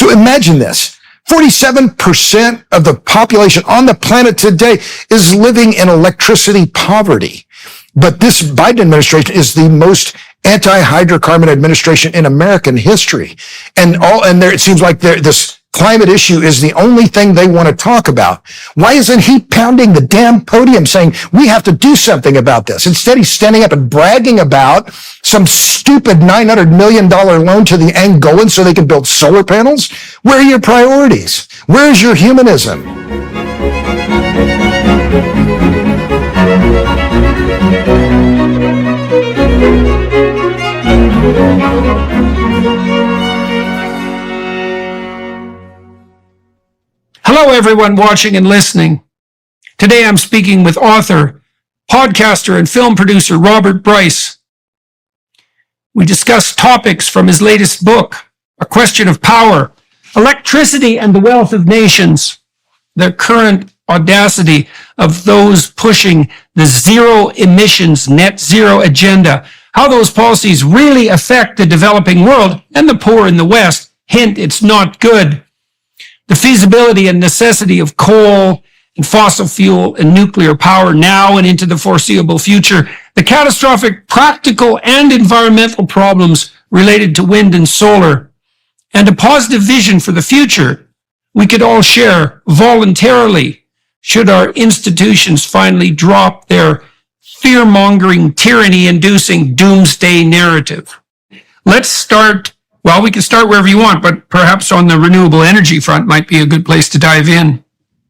So imagine this. 47% of the population on the planet today is living in electricity poverty. But this Biden administration is the most anti-hydrocarbon administration in American history. And there, it seems like this climate issue is the only thing they want to talk about. Why isn't he pounding the damn podium saying, we have to do something about this? Instead, he's standing up and bragging about some stupid $900 million loan to the Angolans so they can build solar panels. Where are your priorities? Where is your humanism? Hello, everyone watching and listening. Today I'm speaking with author, podcaster, and film producer Robert Bryce. We discuss topics from his latest book, A Question of Power, Electricity and the Wealth of Nations, the current audacity of those pushing the zero emissions, net zero agenda, how those policies really affect the developing world and the poor in the West. Hint, it's not good. The feasibility and necessity of coal and fossil fuel and nuclear power now and into the foreseeable future, the catastrophic practical and environmental problems related to wind and solar, and a positive vision for the future we could all share voluntarily should our institutions finally drop their fear-mongering, tyranny-inducing doomsday narrative. Let's start. Well, we can start wherever you want, but perhaps on the renewable energy front might be a good place to dive in.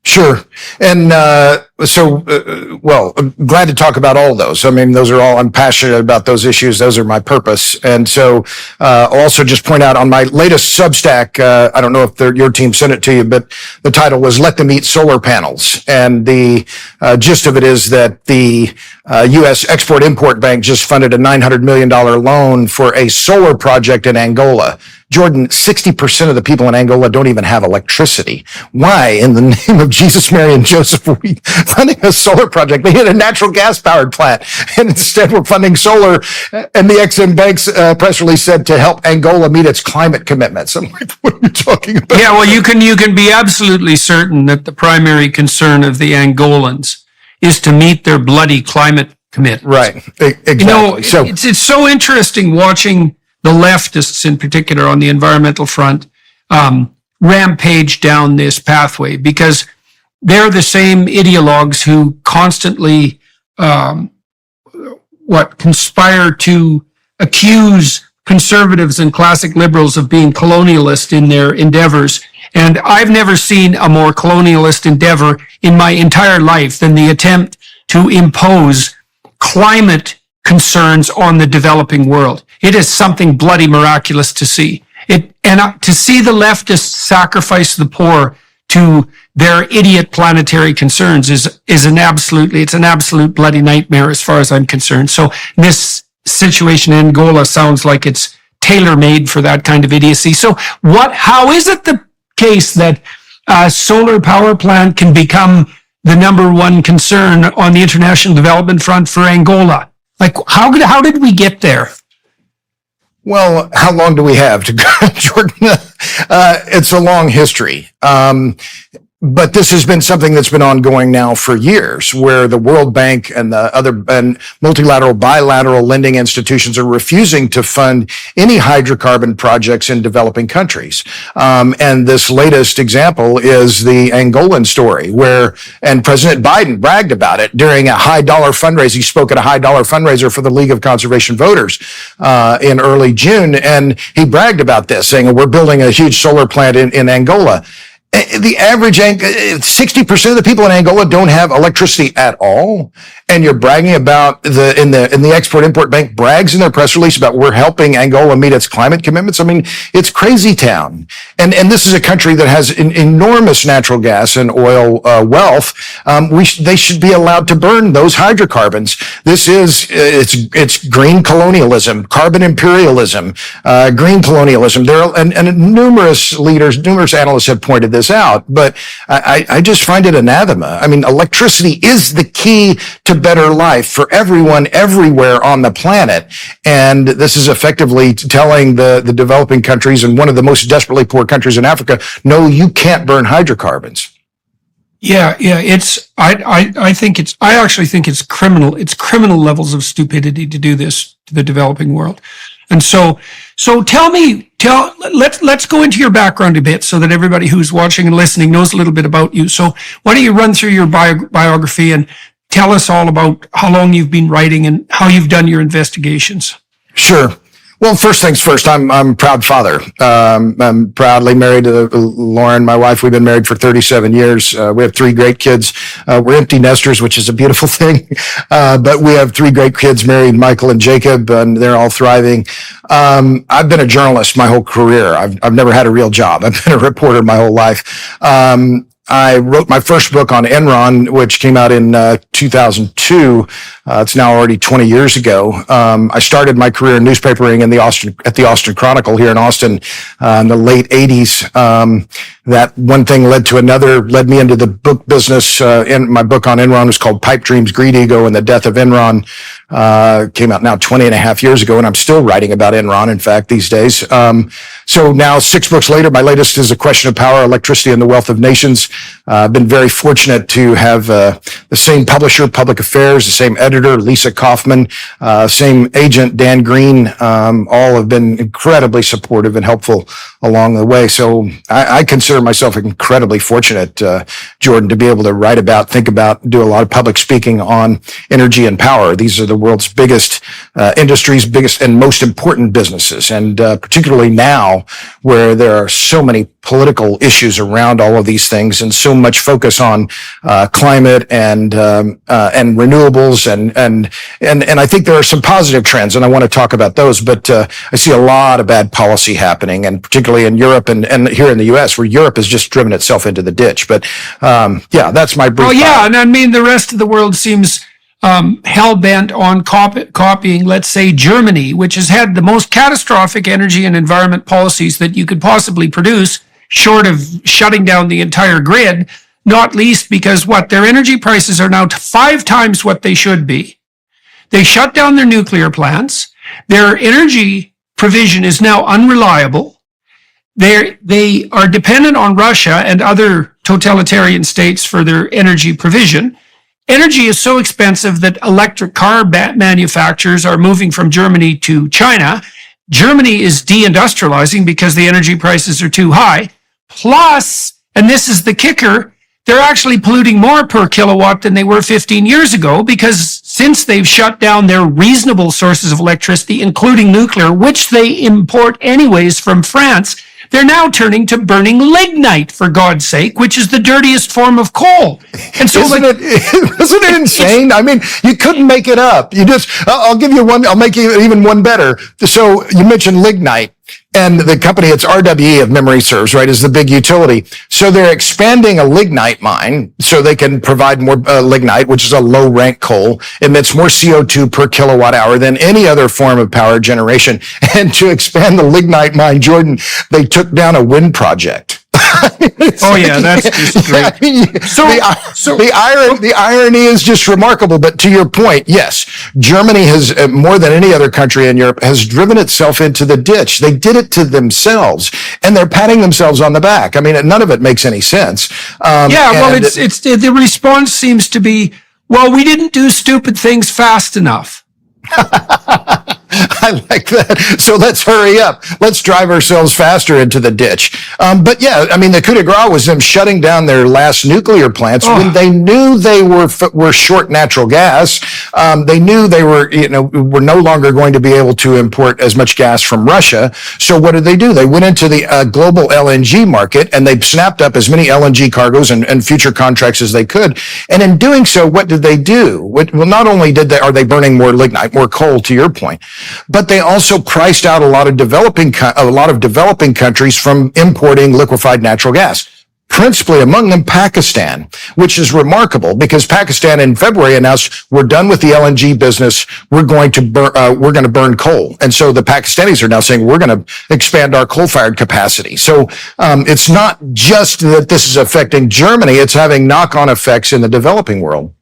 Sure. And I'm glad to talk about all those. I mean, those are all, I'm passionate about those issues. Those are my purpose. And so I'll also just point out on my latest Substack, I don't know if your team sent it to you, but the title was Let Them Eat Solar Panels. And the gist of it is that the U.S. Export-Import Bank just funded a $900 million loan for a solar project in Angola. Jordan, 60% of the people in Angola don't even have electricity. Why, in the name of Jesus, Mary, and Joseph, are we funding a solar project? They had a natural gas-powered plant, and instead we're funding solar. And the Exim Bank's press release said to help Angola meet its climate commitments. I'm like, what are you talking about? Yeah, well, you can be absolutely certain that the primary concern of the Angolans is to meet their bloody climate commitments. Right, exactly. You know, it's so interesting watching the leftists in particular on the environmental front rampage down this pathway, because they're the same ideologues who constantly conspire to accuse conservatives and classic liberals of being colonialist in their endeavors. And I've never seen a more colonialist endeavor in my entire life than the attempt to impose climate concerns on the developing world. It is something bloody miraculous to see. To see the leftists sacrifice the poor to their idiot planetary concerns is an absolute bloody nightmare as far as I'm concerned. So this situation in Angola sounds like it's tailor-made for that kind of idiocy. So how is it the case that a solar power plant can become the number one concern on the international development front for Angola? Like, how did we get there? Well, how long do we have to go, Jordan? It's a long history. But this has been something that's been ongoing now for years, where the World Bank and the other and multilateral, bilateral lending institutions are refusing to fund any hydrocarbon projects in developing countries. And this latest example is the Angolan story, and President Biden bragged about it during a high dollar fundraiser. He spoke at a high dollar fundraiser for the League of Conservation Voters in early June, and he bragged about this, saying, "We're building a huge solar plant in Angola." The average 60% of the people in Angola don't have electricity at all, and you're bragging about the Export-Import Bank brags in their press release about we're helping Angola meet its climate commitments. I mean, it's crazy town, and this is a country that has enormous natural gas and oil wealth. They should be allowed to burn those hydrocarbons. This is it's green colonialism, carbon imperialism, green colonialism. There are, and numerous leaders, numerous analysts have pointed this out, but I just find it anathema. I mean, electricity is the key to better life for everyone everywhere on the planet. And this is effectively telling the developing countries and one of the most desperately poor countries in Africa, no, you can't burn hydrocarbons. Yeah. I actually think it's criminal. It's criminal levels of stupidity to do this to the developing world. And so let's go into your background a bit so that everybody who's watching and listening knows a little bit about you. So why don't you run through your biography and tell us all about how long you've been writing and how you've done your investigations? Sure. Well, first things first, I'm a proud father. I'm proudly married to Lauren, my wife. We've been married for 37 years. We have 3 great kids. We're empty nesters, which is a beautiful thing. But we have 3 great kids, married Michael and Jacob, and they're all thriving. I've been a journalist my whole career. I've never had a real job. I've been a reporter my whole life. I wrote my first book on Enron, which came out in 2002. It's now already 20 years ago. I started my career in newspapering at the Austin Chronicle here in Austin in the late 80s. That one thing led to another, led me into the book business. My book on Enron was called Pipe Dreams, Greed, Ego, and the Death of Enron. Came out now 20 and a half years ago, and I'm still writing about Enron, in fact, these days. So now 6 books later, my latest is A Question of Power, Electricity, and the Wealth of Nations. I've been very fortunate to have the same publisher, Public Affairs, the same editor, Lisa Kaufman, same agent, Dan Green. All have been incredibly supportive and helpful along the way. So I consider myself incredibly fortunate, Jordan, to be able to write about, think about, do a lot of public speaking on energy and power. These are the world's biggest industries, biggest and most important businesses. And particularly now, where there are so many political issues around all of these things and so much focus on climate and renewables and I think there are some positive trends, and I want to talk about those, but I see a lot of bad policy happening, and particularly in Europe and here in the US, where Europe has just driven itself into the ditch. But yeah, that's my brief. Oh yeah, and I mean the rest of the world seems hell-bent on copying, let's say, Germany, which has had the most catastrophic energy and environment policies that you could possibly produce, short of shutting down the entire grid, not least because their energy prices are now 5 times what they should be. They shut down their nuclear plants. Their energy provision is now unreliable. They are dependent on Russia and other totalitarian states for their energy provision. Energy is so expensive that electric car manufacturers are moving from Germany to China. Germany is deindustrializing because the energy prices are too high. Plus, and this is the kicker, they're actually polluting more per kilowatt than they were 15 years ago, because since they've shut down their reasonable sources of electricity, including nuclear, which they import anyways from France, they're now turning to burning lignite, for God's sake, which is the dirtiest form of coal. And so, isn't it insane? I mean, you couldn't make it up. I'll give you one, I'll make you even one better. So you mentioned lignite. And the company, it's RWE, if memory serves, right, is the big utility. So they're expanding a lignite mine so they can provide more lignite, which is a low-rank coal, emits more CO2 per kilowatt hour than any other form of power generation. And to expand the lignite mine, Jordan, they took down a wind project. Oh yeah, that's just great. I mean, the irony is just remarkable. But to your point, yes, Germany has, more than any other country in Europe, has driven itself into the ditch. They did it to themselves, and they're patting themselves on the back. I mean, none of it makes any sense. It's the response seems to be, well, we didn't do stupid things fast enough. I like that. So let's hurry up. Let's drive ourselves faster into the ditch. But yeah, I mean, the coup de grace was them shutting down their last nuclear plants when they knew they were short natural gas. They knew they were no longer going to be able to import as much gas from Russia. So what did they do? They went into the global LNG market, and they snapped up as many LNG cargoes and future contracts as they could. And in doing so, what did they do? Well, not only are they burning more lignite, more coal, to your point, but they also priced out a lot of developing countries from importing liquefied natural gas. principally among them Pakistan, which is remarkable because Pakistan in February announced we're done with the LNG business. We're going to burn coal. And so the Pakistanis are now saying we're going to expand our coal-fired capacity. So it's not just that this is affecting Germany, it's having knock-on effects in the developing world.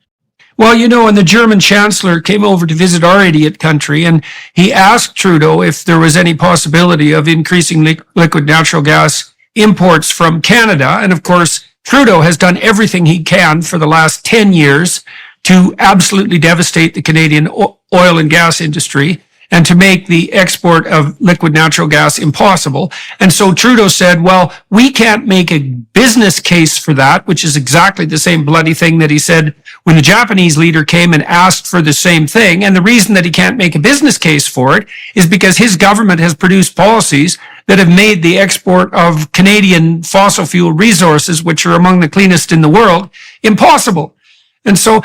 Well, and the German chancellor came over to visit our idiot country, and he asked Trudeau if there was any possibility of increasing liquid natural gas imports from Canada. And of course, Trudeau has done everything he can for the last 10 years to absolutely devastate the Canadian oil and gas industry and to make the export of liquid natural gas impossible. And so Trudeau said, well, we can't make a business case for that, which is exactly the same bloody thing that he said when the Japanese leader came and asked for the same thing. And the reason that he can't make a business case for it is because his government has produced policies that have made the export of Canadian fossil fuel resources, which are among the cleanest in the world, impossible. And so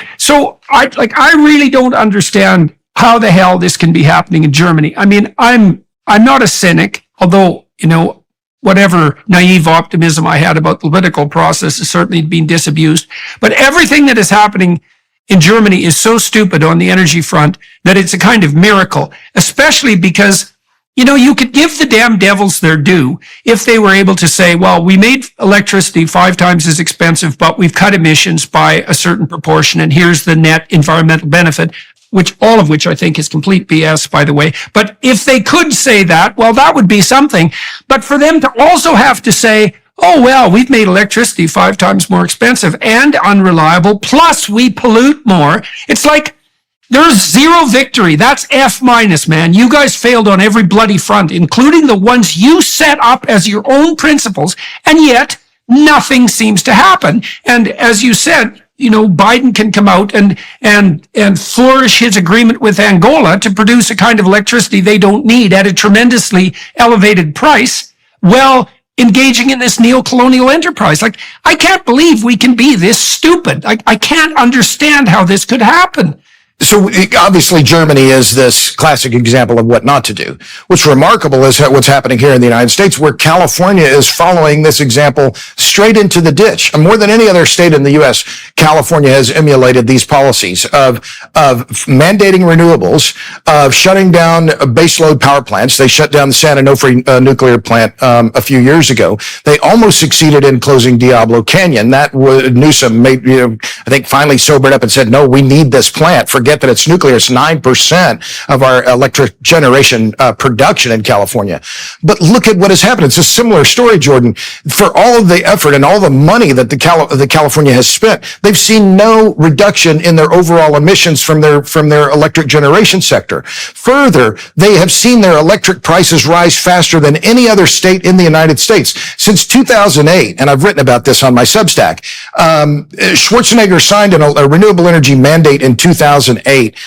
I really don't understand how the hell this can be happening in Germany. I mean, I'm not a cynic, although, whatever naive optimism I had about the political process is certainly being disabused. But everything that is happening in Germany is so stupid on the energy front that it's a kind of miracle, especially because, you could give the damn devils their due if they were able to say, well, we made electricity 5 times as expensive, but we've cut emissions by a certain proportion, and here's the net environmental benefit. All of which I think is complete BS, by the way. But if they could say that, well, that would be something. But for them to also have to say, oh, well, we've made electricity 5 times more expensive and unreliable, plus we pollute more. It's like there's zero victory. That's F minus, man. You guys failed on every bloody front, including the ones you set up as your own principles. And yet nothing seems to happen. And as you said, Biden can come out and flourish his agreement with Angola to produce a kind of electricity they don't need at a tremendously elevated price, while engaging in this neo-colonial enterprise. Like, I can't believe we can be this stupid. I can't understand how this could happen. So obviously Germany is this classic example of what not to do. What's remarkable is what's happening here in the United States, where California is following this example straight into the ditch. And more than any other state in the U.S., California has emulated these policies of mandating renewables, of shutting down baseload power plants. They shut down the San Onofre nuclear plant a few years ago. They almost succeeded in closing Diablo Canyon. That Newsom made, I think, finally sobered up and said, no, we need this plant. Forget that it's nuclear. It's 9% of our electric generation production in California. But look at what has happened. It's a similar story, Jordan. For all of the effort and all the money that the California has spent, they've seen no reduction in their overall emissions from their electric generation sector. Further, they have seen their electric prices rise faster than any other state in the United States. Since 2008, and I've written about this on my Substack, Schwarzenegger signed a renewable energy mandate in 2008.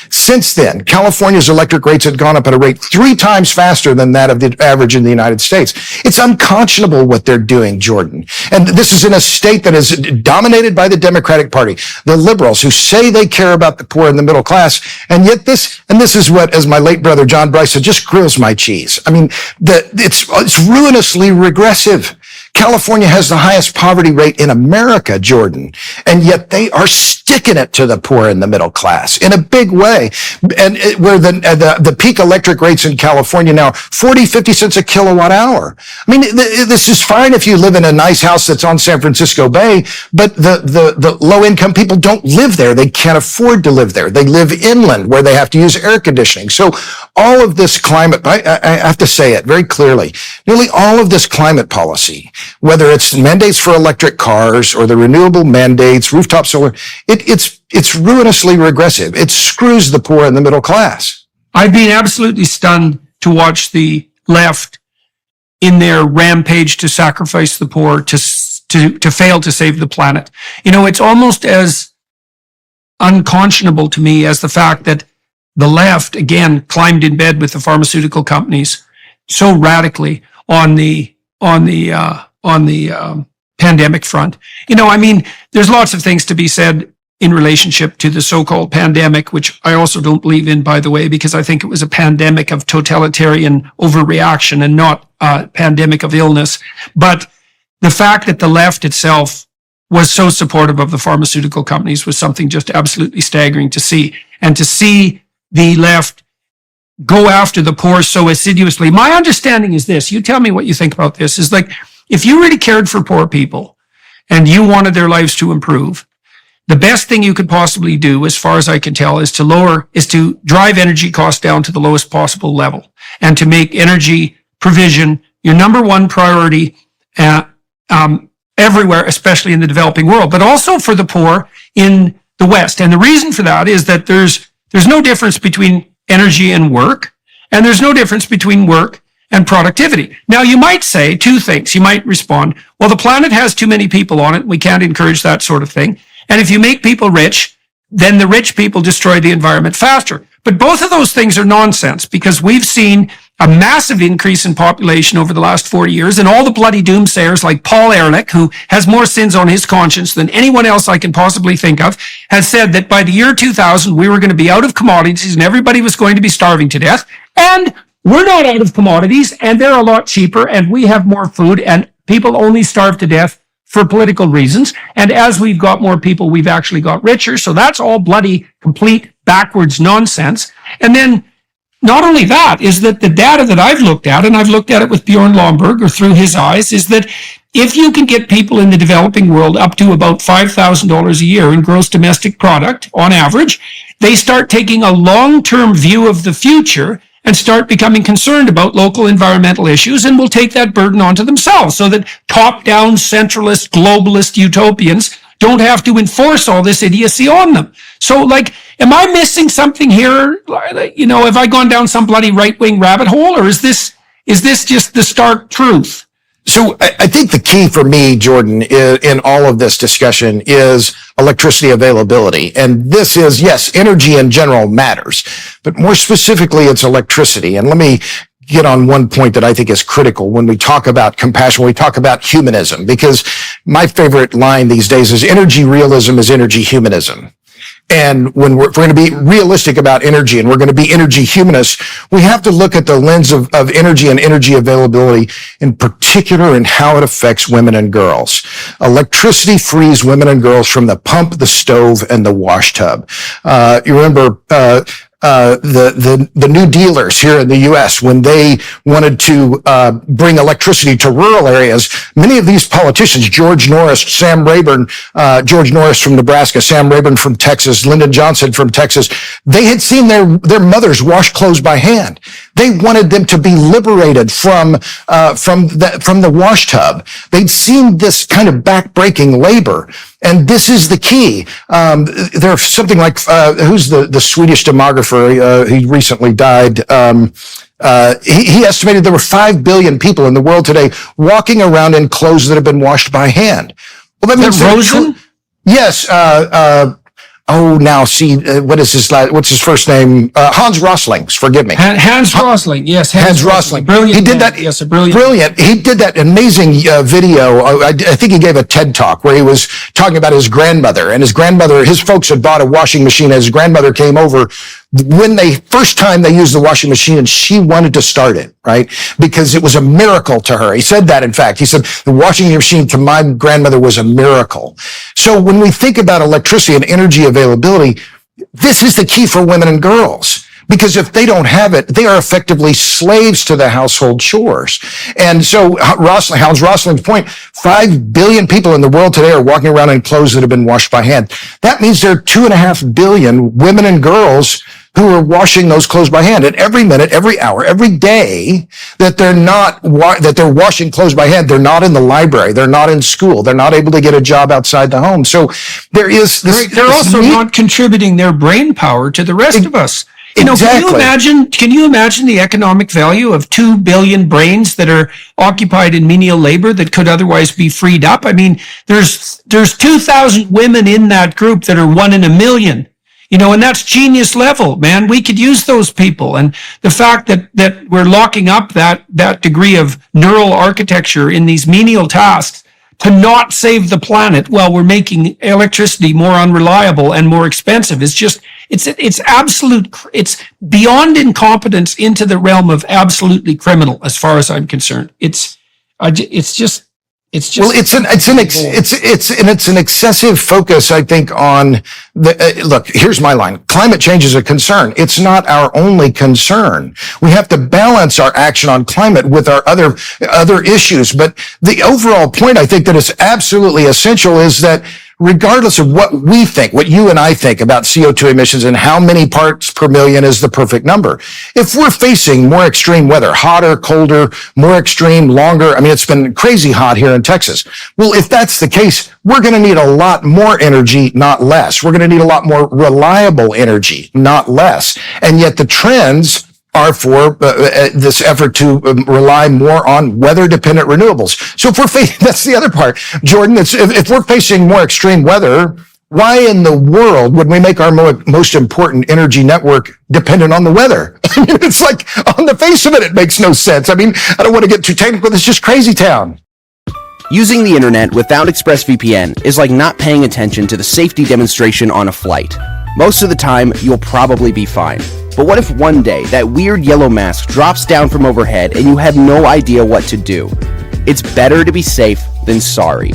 Since then, California's electric rates had gone up at a rate 3 times faster than that of the average in the United States. It's unconscionable what they're doing, Jordan. And this is in a state that is dominated by the Democratic Party, the liberals who say they care about the poor and the middle class. And yet this is what, as my late brother John Bryce said, just grills my cheese. I mean, it's ruinously regressive. California has the highest poverty rate in America, Jordan, and yet they are sticking it to the poor and the middle class in a big way. And where the peak electric rates in California now, 40, 50 cents a kilowatt hour. I mean, this is fine if you live in a nice house that's on San Francisco Bay, but the low income people don't live there. They can't afford to live there. They live inland where they have to use air conditioning. So all of this climate, I have to say it very clearly, nearly all of this climate policy, whether it's mandates for electric cars or the renewable mandates, rooftop solar, it's ruinously regressive. It screws the poor and the middle class. I've been absolutely stunned to watch the left in their rampage to sacrifice the poor, to fail to save the planet. It's almost as unconscionable to me as the fact that the left, again, climbed in bed with the pharmaceutical companies so radically on the pandemic front. There's lots of things to be said in relationship to the so-called pandemic, which I also don't believe in, by the way, because I think it was a pandemic of totalitarian overreaction and not a pandemic of illness. But the fact that the left itself was so supportive of the pharmaceutical companies was something just absolutely staggering to see. And to see the left go after the poor so assiduously. My understanding is this, you tell me what you think about this, is like, if you really cared for poor people and you wanted their lives to improve, the best thing you could possibly do, as far as I can tell, is to drive energy costs down to the lowest possible level and to make energy provision your number one priority everywhere, especially in the developing world, but also for the poor in the West. And the reason for that is that there's no difference between energy and work, and there's no difference between work and productivity. Now, you might say two things. You might respond, well, the planet has too many people on it. We can't encourage that sort of thing. And if you make people rich, then the rich people destroy the environment faster. But both of those things are nonsense, because we've seen a massive increase in population over the last 40 years, and all the bloody doomsayers like Paul Ehrlich, who has more sins on his conscience than anyone else I can possibly think of, has said that by the year 2000, we were going to be out of commodities and everybody was going to be starving to death. And we're not out of commodities, and they're a lot cheaper, and we have more food, and people only starve to death for political reasons. And as we've got more people, we've actually got richer. So that's all bloody, complete, backwards nonsense. And then not only that, is that the data that I've looked at, and I've looked at it with Bjorn Lomborg, or through his eyes, is that if you can get people in the developing world up to about $5,000 a year in gross domestic product on average, they start taking a long-term view of the future and start becoming concerned about local environmental issues, and will take that burden onto themselves, so that top-down, centralist, globalist utopians don't have to enforce all this idiocy on them. So, like, am I missing something here? You know, have I gone down some bloody right-wing rabbit hole, or is this just the stark truth? So I think the key for me, Jordan, in all of this discussion is electricity availability. And this is, yes, energy in general matters, but more specifically, it's electricity. And let me get on one point that I think is critical when we talk about compassion, when we talk about humanism, because my favorite line these days is energy realism is energy humanism. And when we're going to be realistic about energy, and we're going to be energy humanists, we have to look at the lens of energy and energy availability in particular, and how it affects women and girls. Electricity frees women and girls from the pump, the stove, and the wash tub. You remember, the new dealers here in the U.S., when they wanted to bring electricity to rural areas, many of these politicians, George Norris from Nebraska, Sam Rayburn from Texas, Lyndon Johnson from Texas, they had seen their mothers wash clothes by hand. They wanted them to be liberated from the wash tub. They'd seen this kind of backbreaking labor. And this is the key. There's something like, who's the Swedish demographer? He recently died. He estimated there were 5 billion people in the world today walking around in clothes that have been washed by hand. Well, that means Rosen? Yes. What's his first name? Hans Rosling. Forgive me. Hans Rosling. Yes. Hans Rosling. Brilliant. He did that. Yes, brilliant. Brilliant. He did that amazing video. I think he gave a TED talk where he was talking about his grandmother, and his folks had bought a washing machine. His grandmother came over when first time they used the washing machine, and she wanted to start it, right? Because it was a miracle to her. He said that, in fact. He said, the washing machine to my grandmother was a miracle. So when we think about electricity and energy availability, this is the key for women and girls. Because if they don't have it, they are effectively slaves to the household chores. And so Hans Rosling's point, 5 billion people in the world today are walking around in clothes that have been washed by hand. That means there are 2.5 billion women and girls who are washing those clothes by hand. And every minute, every hour, every day that they're washing clothes by hand, they're not in the library, they're not in school, they're not able to get a job outside the home. So there is this. They're also not contributing their brain power to the rest of us. You know, exactly. Can you imagine the economic value of 2 billion brains that are occupied in menial labor that could otherwise be freed up? I mean, there's 2,000 women in that group that are 1 in a million. You know, and that's genius level, man. We could use those people. And the fact that we're locking up that degree of neural architecture in these menial tasks to not save the planet while we're making electricity more unreliable and more expensive is just, it's beyond incompetence into the realm of absolutely criminal as far as I'm concerned. It's just It's just Well, it's an excessive focus, I think, on look, here's my line. Climate change is a concern. It's not our only concern. We have to balance our action on climate with our other issues. But the overall point, I think, that is absolutely essential is that regardless of what we think, what you and I think about CO2 emissions and how many parts per million is the perfect number, if we're facing more extreme weather, hotter, colder, more extreme, longer, I mean, it's been crazy hot here in Texas. Well, if that's the case, we're going to need a lot more energy, not less. We're going to need a lot more reliable energy, not less. And yet the trends are for this effort to rely more on weather-dependent renewables. So if we're facing, that's the other part, Jordan, if we're facing more extreme weather, why in the world would we make our most important energy network dependent on the weather? I mean, it's like, on the face of it, it makes no sense. I mean, I don't want to get too technical. It's just crazy town. Using the internet without ExpressVPN is like not paying attention to the safety demonstration on a flight. Most of the time, you'll probably be fine. But what if one day that weird yellow mask drops down from overhead and you have no idea what to do? It's better to be safe than sorry.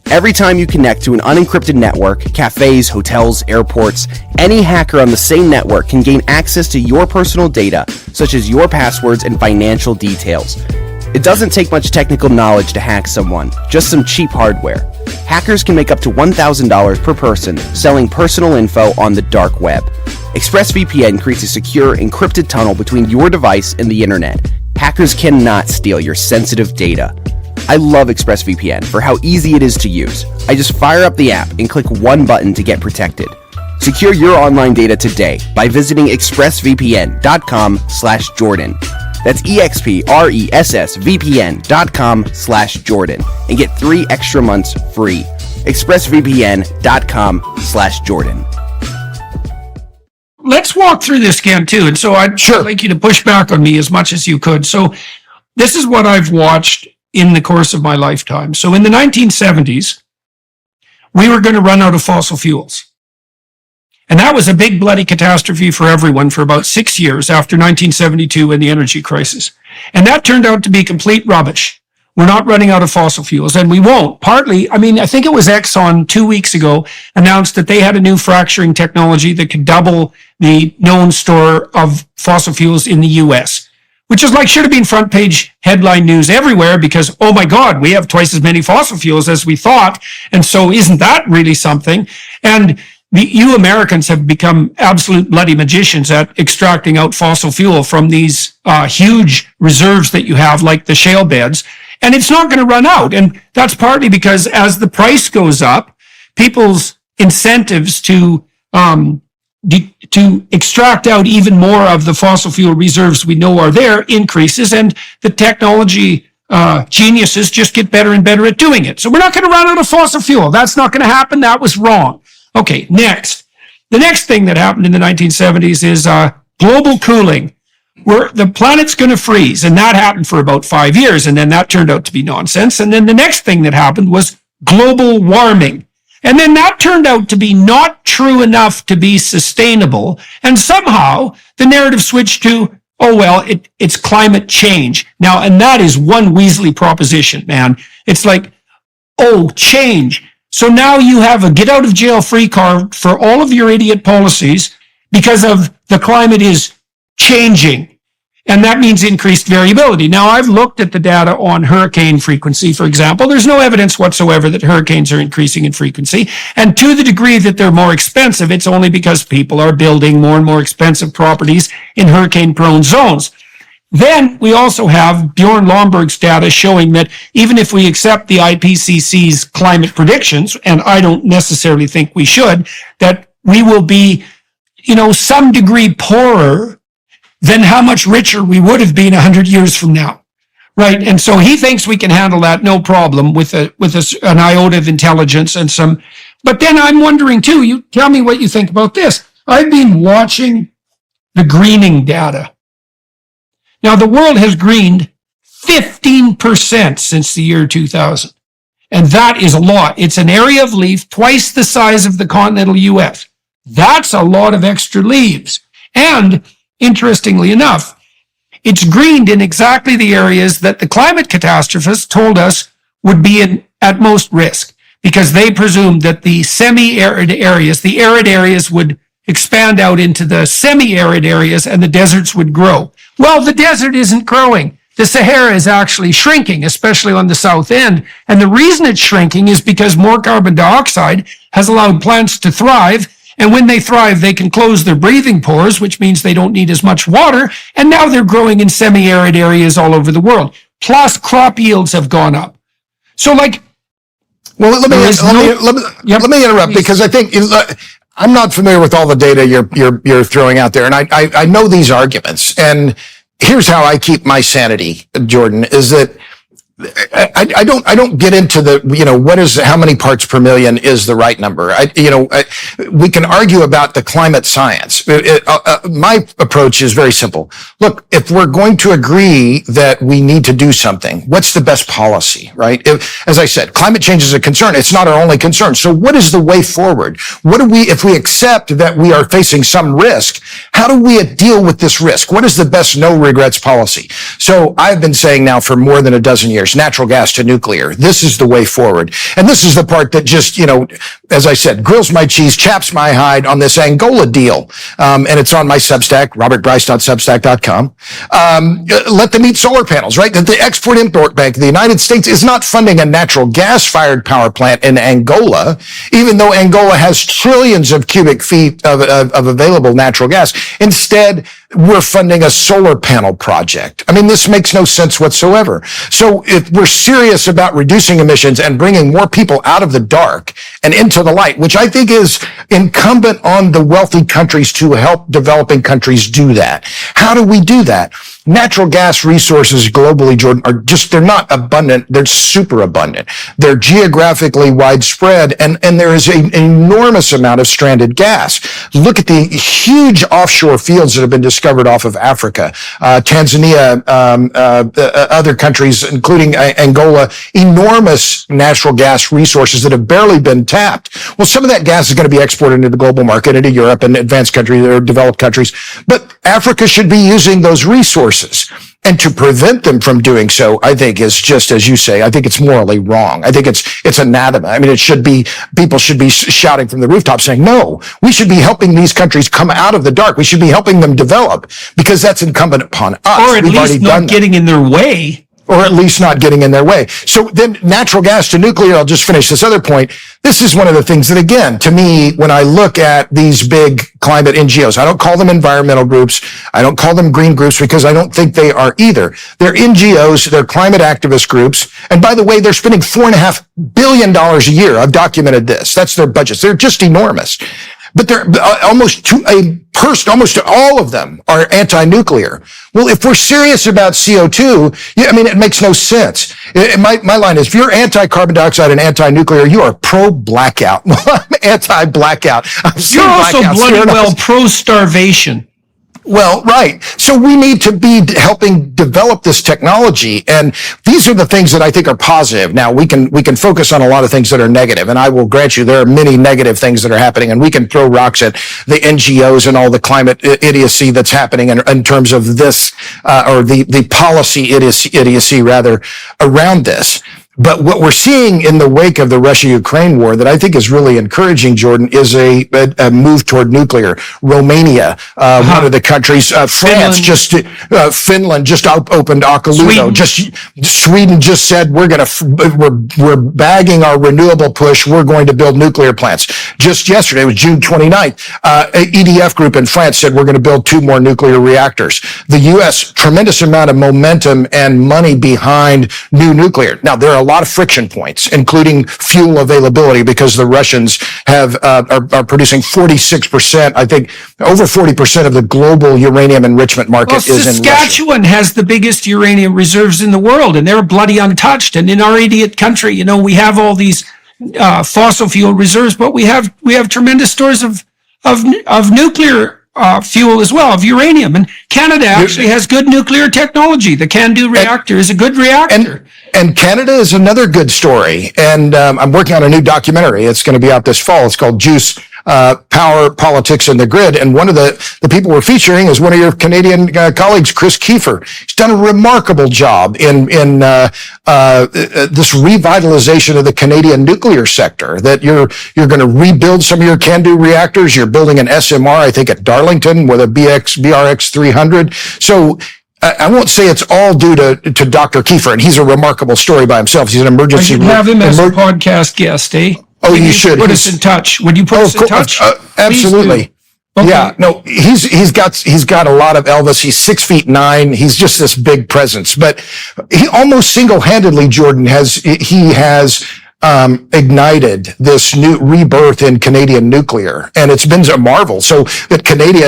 Every time you connect to an unencrypted network, cafes, hotels, airports, any hacker on the same network can gain access to your personal data, such as your passwords and financial details. It doesn't take much technical knowledge to hack someone, just some cheap hardware. Hackers can make up to $1,000 per person selling personal info on the dark web. ExpressVPN creates a secure, encrypted tunnel between your device and the internet. Hackers cannot steal your sensitive data. I love ExpressVPN for how easy it is to use. I just fire up the app and click one button to get protected. Secure your online data today by visiting expressvpn.com/Jordan. That's expressvpn.com/Jordan and get 3 extra months free. expressvpn.com/Jordan. Let's walk through this again too. And so I'd like you to push back on me as much as you could. So this is what I've watched in the course of my lifetime. So in the 1970s, we were going to run out of fossil fuels. And that was a big bloody catastrophe for everyone for about 6 years after 1972 and the energy crisis. And that turned out to be complete rubbish. We're not running out of fossil fuels, and we won't. Partly, I think it was Exxon 2 weeks ago announced that they had a new fracturing technology that could double the known store of fossil fuels in the US, which is like should have been front page headline news everywhere because, oh my God, we have twice as many fossil fuels as we thought. And so isn't that really something? And you Americans have become absolute bloody magicians at extracting out fossil fuel from these huge reserves that you have, like the shale beds. And it's not going to run out. And that's partly because as the price goes up, people's incentives to extract out even more of the fossil fuel reserves we know are there increases, and the technology geniuses just get better and better at doing it. So we're not going to run out of fossil fuel. That's not going to happen. That was wrong. Okay, next. The next thing that happened in the 1970s is global cooling, where the planet's going to freeze. And that happened for about 5 years. And then that turned out to be nonsense. And then the next thing that happened was global warming. And then that turned out to be not true enough to be sustainable. And somehow the narrative switched to, oh, well, it's climate change. Now, and that is one Weasley proposition, man. It's like, oh, change. So now you have a get out of jail free card for all of your idiot policies because of the climate is changing. And that means increased variability. Now, I've looked at the data on hurricane frequency, for example. There's no evidence whatsoever that hurricanes are increasing in frequency. And to the degree that they're more expensive, it's only because people are building more and more expensive properties in hurricane-prone zones. Then we also have Bjorn Lomborg's data showing that even if we accept the IPCC's climate predictions, and I don't necessarily think we should, that we will be, some degree poorer than how much richer we would have been 100 years from now. Right? And so he thinks we can handle that no problem with an iota of intelligence and some. But then I'm wondering too, you tell me what you think about this. I've been watching the greening data. Now, the world has greened 15% since the year 2000. And that is a lot. It's an area of leaf twice the size of the continental US. That's a lot of extra leaves. And interestingly enough, it's greened in exactly the areas that the climate catastrophists told us would be at most risk, because they presumed that the semi-arid areas, the arid areas would expand out into the semi-arid areas and the deserts would grow. Well, the desert isn't growing. The Sahara is actually shrinking, especially on the south end. And the reason it's shrinking is because more carbon dioxide has allowed plants to thrive. And when they thrive, they can close their breathing pores, which means they don't need as much water. And now they're growing in semi-arid areas all over the world. Plus, crop yields have gone up. So, like, well, let me interrupt, because I think I'm not familiar with all the data you're throwing out there, and I know these arguments. And here's how I keep my sanity, Jordan, is that I don't get into the, how many parts per million is the right number. We can argue about the climate science. My approach is very simple. Look, if we're going to agree that we need to do something, what's the best policy, right? As I said, climate change is a concern. It's not our only concern. So what is the way forward? If we accept that we are facing some risk, how do we deal with this risk? What is the best no regrets policy? So I've been saying now for more than a dozen years, natural gas to nuclear. This is the way forward. And this is the part that just, as I said, grills my cheese, chaps my hide on this Angola deal. And it's on my Substack, robertbryce.substack.com. Let them eat solar panels, right? The Export-Import Bank of the United States is not funding a natural gas-fired power plant in Angola, even though Angola has trillions of cubic feet of available natural gas. Instead, we're funding a solar panel project. I mean, this makes no sense whatsoever. So if we're serious about reducing emissions and bringing more people out of the dark and into the light, which I think is incumbent on the wealthy countries to help developing countries do that. How do we do that? Natural gas resources globally, Jordan, they're not abundant. They're super abundant. They're geographically widespread, and there is an enormous amount of stranded gas. Look at the huge offshore fields that have been discovered off of Africa, Tanzania, other countries, including Angola, enormous natural gas resources that have barely been tapped. Well, some of that gas is going to be exported into the global market, into Europe and advanced countries or developed countries. But Africa should be using those resources. And to prevent them from doing so, I think is just as you say, I think it's morally wrong. I think it's anathema. I mean, people should be shouting from the rooftop saying, no, we should be helping these countries come out of the dark. We should be helping them develop, because that's incumbent upon us. Or at least not getting in their way. Or at least not getting in their way. So then natural gas to nuclear, I'll just finish this other point. This is one of the things that, again, to me, when I look at these big climate NGOs, I don't call them environmental groups. I don't call them green groups, because I don't think they are either. They're NGOs. They're climate activist groups. And by the way, they're spending $4.5 billion a year. I've documented this. That's their budgets. They're just enormous. But they're almost all of them are anti-nuclear. Well, if we're serious about CO2, it makes no sense. My line is, if you're anti-carbon dioxide and anti-nuclear, you are pro-blackout. Well, I'm anti-blackout. You're also bloody well pro-starvation. Well, right. So we need to be helping develop this technology. And these are the things that I think are positive. Now, we can focus on a lot of things that are negative. And I will grant you there are many negative things that are happening. And we can throw rocks at the NGOs and all the climate idiocy that's happening in terms of this, or the policy idiocy rather, around this. But what we're seeing in the wake of the Russia-Ukraine war that I think is really encouraging, Jordan, is a move toward nuclear. Romania, one of the countries, France, Finland just opened Akaluto. Sweden just said, we're bagging our renewable push. We're going to build nuclear plants. Just yesterday, it was June 29th, EDF group in France said, we're going to build 2 more nuclear reactors. The U.S., tremendous amount of momentum and money behind new nuclear. Now, there are a lot of friction points, including fuel availability, because the Russians are producing 46%, I think over 40% of the global uranium enrichment market is in Russia. Saskatchewan has the biggest uranium reserves in the world, and they're bloody untouched. And in our idiot country, we have all these fossil fuel reserves, but we have tremendous stores of nuclear fuel as well, of uranium. And Canada actually has good nuclear technology. The CANDU reactor is a good reactor. And Canada is another good story. And I'm working on a new documentary. It's going to be out this fall. It's called Juice, Power, Politics, and the Grid. And one of the people we're featuring is one of your Canadian colleagues, Chris Kiefer. He's done a remarkable job in this revitalization of the Canadian nuclear sector, that you're going to rebuild some of your CANDU reactors. You're building an SMR, I think, at Darlington with a BRX 300. So I won't say it's all due to Dr. Kiefer, and he's a remarkable story by himself. He's an emergency. I should have him as a podcast guest, eh? Oh, you should. Put us in touch. Would you put us in touch? Absolutely. Okay. Yeah. No, he's got a lot of Elvis. He's 6'9". He's just this big presence, but he almost single-handedly, Jordan, has ignited this new rebirth in Canadian nuclear, and it's been a marvel. So that Canada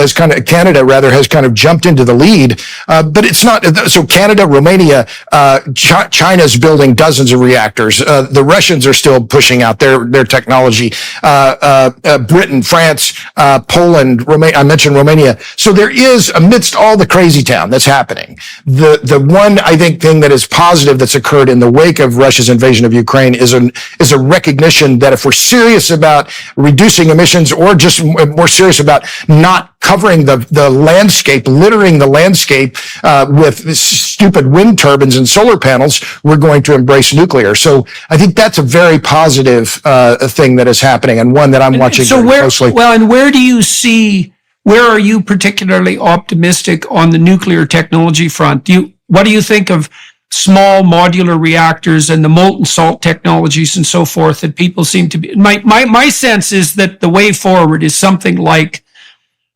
has kind of jumped into the lead, but it's not. So Canada, Romania, China's building dozens of reactors. The Russians are still pushing out their technology. Britain, France, Poland, I mentioned Romania. So there is, amidst all the crazy town that's happening, the one, I think, thing that is positive that's occurred in the wake of Russia's invasion of Ukraine is a recognition that if we're serious about reducing emissions, or just more serious about not covering the landscape, littering the landscape with stupid wind turbines and solar panels, we're going to embrace nuclear. So I think that's a very positive thing that is happening, and one that I'm watching very closely. Well, and where are you particularly optimistic on the nuclear technology front? What do you think of small modular reactors and the molten salt technologies and so forth that people seem to be? My sense is that the way forward is something like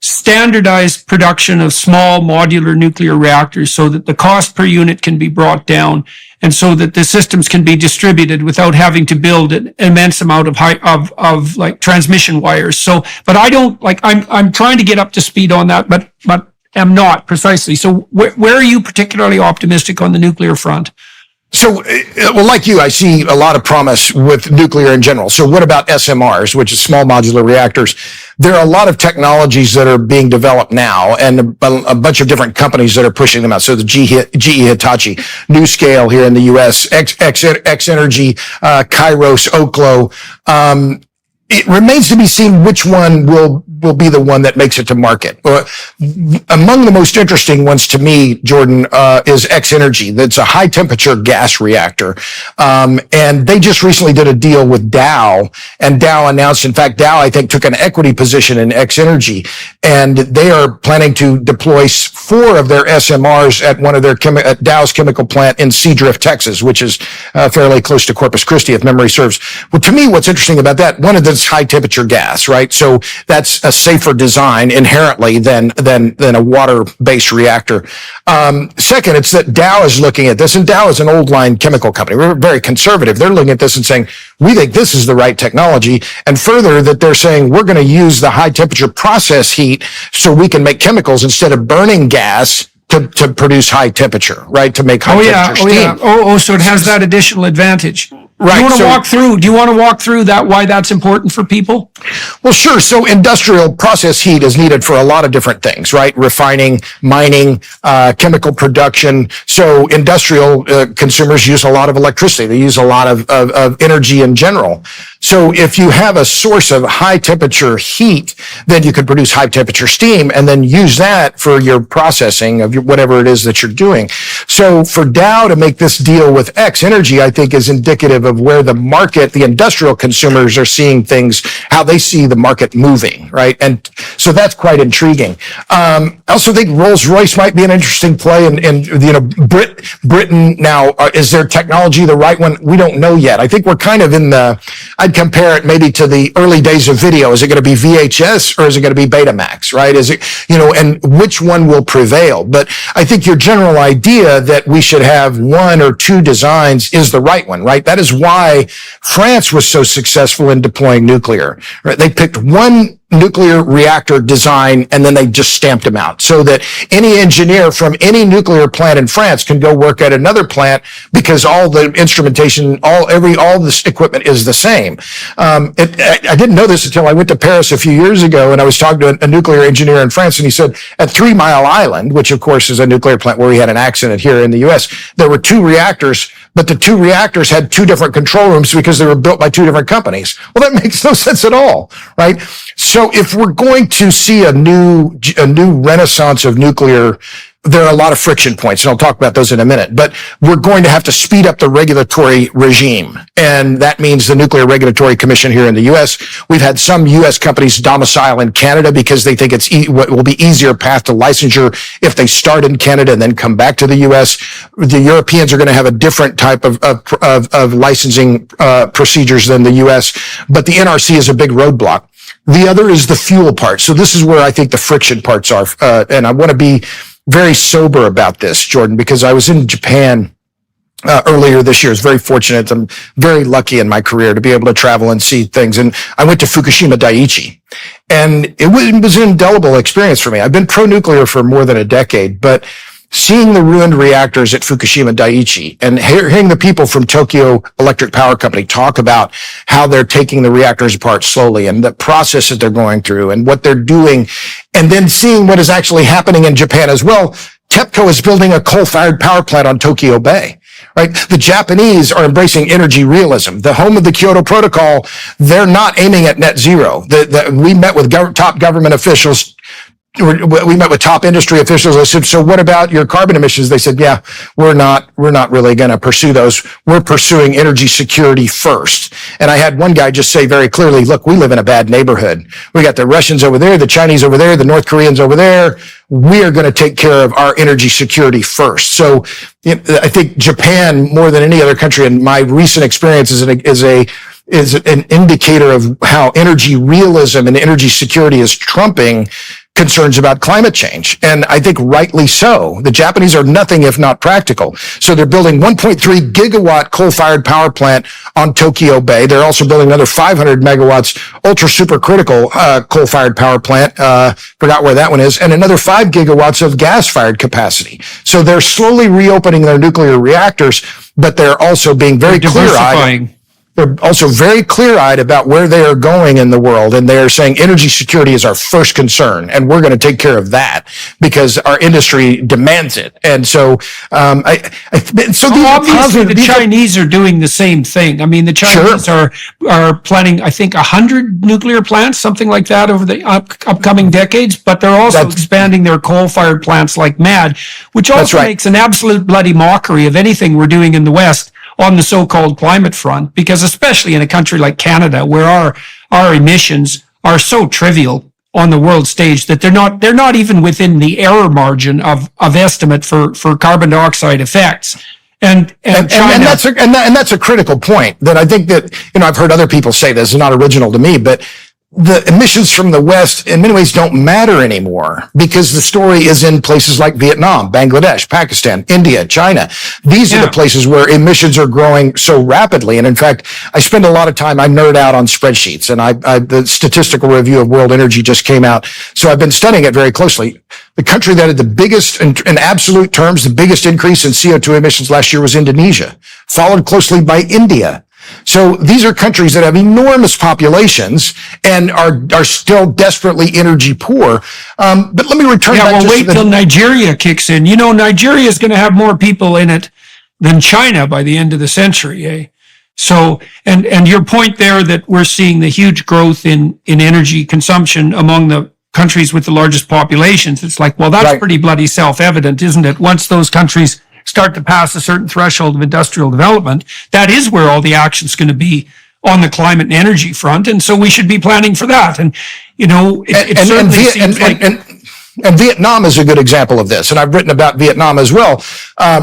standardized production of small modular nuclear reactors, so that the cost per unit can be brought down, and so that the systems can be distributed without having to build an immense amount of like transmission wires. So, but I don't like, I'm trying to get up to speed on that, but am not precisely. So where are you particularly optimistic on the nuclear front? So, well, like you, I see a lot of promise with nuclear in general. So what about SMRs, which is small modular reactors? There are a lot of technologies that are being developed now, and a bunch of different companies that are pushing them out. So the GE Hitachi, NuScale here in the U.S., X Energy, Kairos, Oklo. It remains to be seen which one will be the one that makes it to market. Among the most interesting ones to me, Jordan, is X Energy. That's a high temperature gas reactor. And they just recently did a deal with Dow, and Dow announced, in fact, Dow, I think, took an equity position in X Energy, and they are planning to deploy 4 of their SMRs at one of their at Dow's chemical plant in Seadrift, Texas, which is fairly close to Corpus Christi, if memory serves. Well, to me, what's interesting about that, one of this high temperature gas, right? So that's a safer design inherently than a water-based reactor. Second, it's that Dow is looking at this, and Dow is an old line chemical company. We're very conservative. They're looking at this and saying, we think this is the right technology. And further, that they're saying we're going to use the high temperature process heat so we can make chemicals instead of burning gas to produce high temperature, right? To make high temperature steam. So it has that additional advantage. Right. Do you want to walk through that, why that's important for people? Well, sure. So industrial process heat is needed for a lot of different things, right? Refining, mining, chemical production. So industrial consumers use a lot of electricity. They use a lot of energy in general. So if you have a source of high temperature heat, then you could produce high temperature steam and then use that for your processing of whatever it is that you're doing. So for Dow to make this deal with X Energy, I think is indicative of where the market, the industrial consumers are seeing things, how they see the market moving, right? And so that's quite intriguing. I also think Rolls-Royce might be an interesting play, and you know, Britain now, is their technology the right one? We don't know yet. I think we're kind of in I'd compare it maybe to the early days of video. Is it going to be VHS or is it going to be Betamax, right? Is it, you know, and which one will prevail? But I think your general idea that we should have 1 or 2 designs is the right one, right? That is why France was so successful in deploying nuclear, right? They picked one nuclear reactor design and then they just stamped them out so that any engineer from any nuclear plant in France can go work at another plant because all the instrumentation, all this equipment is the same. I didn't know this until I went to Paris a few years ago, and I was talking to a nuclear engineer in France, and he said at 3 Mile Island, which of course is a nuclear plant where we had an accident here in the US, there were 2 reactors, but the two reactors had two different control rooms because they were built by two different companies. Well, that makes no sense at all, right? So if we're going to see a new renaissance of nuclear, there are a lot of friction points, and I'll talk about those in a minute, but we're going to have to speed up the regulatory regime. And that means the Nuclear Regulatory Commission here in the U.S. We've had some U.S. companies domicile in Canada because they think it's what will be easier path to licensure if they start in Canada and then come back to the U.S. The Europeans are going to have a different type of licensing procedures than the U.S., but the NRC is a big roadblock. The other is the fuel part. So this is where I think the friction parts are, and I want to be very sober about this, Jordan, because I was in Japan earlier this year. I was very fortunate. I'm very lucky in my career to be able to travel and see things. And I went to Fukushima Daiichi, and it was an indelible experience for me. I've been pro-nuclear for more than a decade, but seeing the ruined reactors at Fukushima Daiichi and hearing the people from Tokyo Electric Power Company talk about how they're taking the reactors apart slowly and the process that they're going through and what they're doing, and then seeing what is actually happening in Japan as well. TEPCO is building a coal-fired power plant on Tokyo Bay. Right? The Japanese are embracing energy realism. The home of the Kyoto Protocol, they're not aiming at net zero. We met with top government officials. We met with top industry officials. I said, so what about your carbon emissions? They said, yeah, we're not really going to pursue those. We're pursuing energy security first. And I had one guy just say very clearly, look, we live in a bad neighborhood. We got the Russians over there, the Chinese over there, the North Koreans over there. We are going to take care of our energy security first. So I think Japan, more than any other country in my recent experience, is an indicator of how energy realism and energy security is trumping concerns about climate change. And I think rightly so. The Japanese are nothing if not practical. So they're building 1.3 gigawatt coal-fired power plant on Tokyo Bay. They're also building another 500 megawatts ultra supercritical coal-fired power plant. Forgot where that one is. And another 5 gigawatts of gas-fired capacity. So they're slowly reopening their nuclear reactors, but they're also being very clear-eyed. They're also very clear-eyed about where they are going in the world, and they are saying energy security is our first concern, and we're going to take care of that because our industry demands it. And so, obviously the Chinese are doing the same thing. I mean, the Chinese are planning, I think, 100 nuclear plants, something like that, over the upcoming decades. But they're also expanding their coal-fired plants like mad, which also makes an absolute bloody mockery of anything we're doing in the West on the so-called climate front, because especially in a country like Canada, where our emissions are so trivial on the world stage that they're not even within the error margin of estimate for carbon dioxide effects. And that's a critical point that I think that, I've heard other people say this, is not original to me, but the emissions from the West in many ways don't matter anymore because the story is in places like Vietnam, Bangladesh, Pakistan, India, China. These are the places where emissions are growing so rapidly. And in fact, I spend a lot of time, I nerd out on spreadsheets, and the statistical review of world energy just came out. So I've been studying it very closely. The country that had the biggest, in absolute terms, the biggest increase in CO2 emissions last year was Indonesia, followed closely by India. So these are countries that have enormous populations and are still desperately energy poor. But let me return back to wait till Nigeria kicks in. Nigeria is going to have more people in it than China by the end of the century, eh? So, and your point there that we're seeing the huge growth in energy consumption among the countries with the largest populations. It's like, well, that's pretty bloody self-evident, isn't it? Once those countries start to pass a certain threshold of industrial development, that is where all the action's going to be on the climate and energy front. And so we should be planning for that. And, And Vietnam is a good example of this. And I've written about Vietnam as well,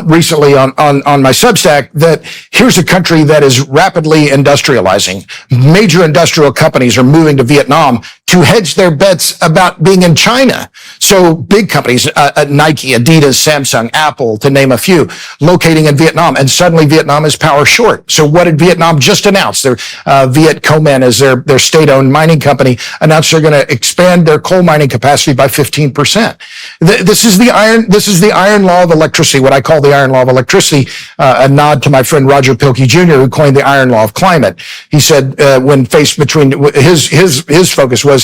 recently on my Substack, that here's a country that is rapidly industrializing. Major industrial companies are moving to Vietnam to hedge their bets about being in China. So big companies, Nike, Adidas, Samsung, Apple, to name a few, locating in Vietnam. And suddenly Vietnam is power short. So what did Vietnam just announce? Their Viet Comen is their state-owned mining company, announced they're going to expand their coal mining capacity by 15%. This is the iron law of electricity, what I call the iron law of electricity, a nod to my friend Roger Pilkey Jr., who coined the iron law of climate. He said, when faced between his focus was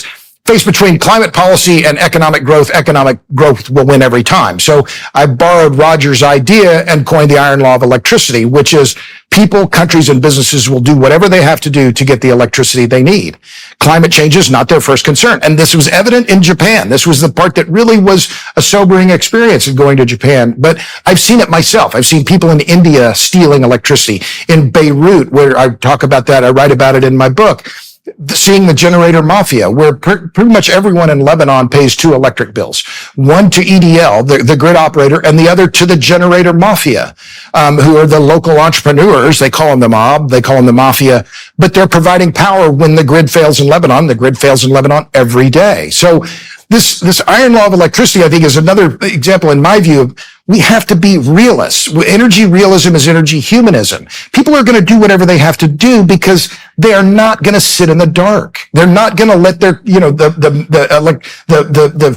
face between climate policy and economic growth will win every time. So I borrowed Roger's idea and coined the iron law of electricity, which is people, countries, and businesses will do whatever they have to do to get the electricity they need. Climate change is not their first concern. And this was evident in Japan. This was the part that really was a sobering experience in going to Japan. But I've seen it myself. I've seen people in India stealing electricity. In Beirut, where I talk about that, I write about it in my book. Seeing the generator mafia, where pretty much everyone in Lebanon pays 2 electric bills, one to EDL, the grid operator, and the other to the generator mafia, who are the local entrepreneurs. They call them the mob, they call them the mafia, but they're providing power when the grid fails in Lebanon. The grid fails in Lebanon every day. So this iron law of electricity, I think, is another example, in my view, of we have to be realists. Energy realism is energy humanism. People are going to do whatever they have to do because they are not going to sit in the dark. They're not going to let their, the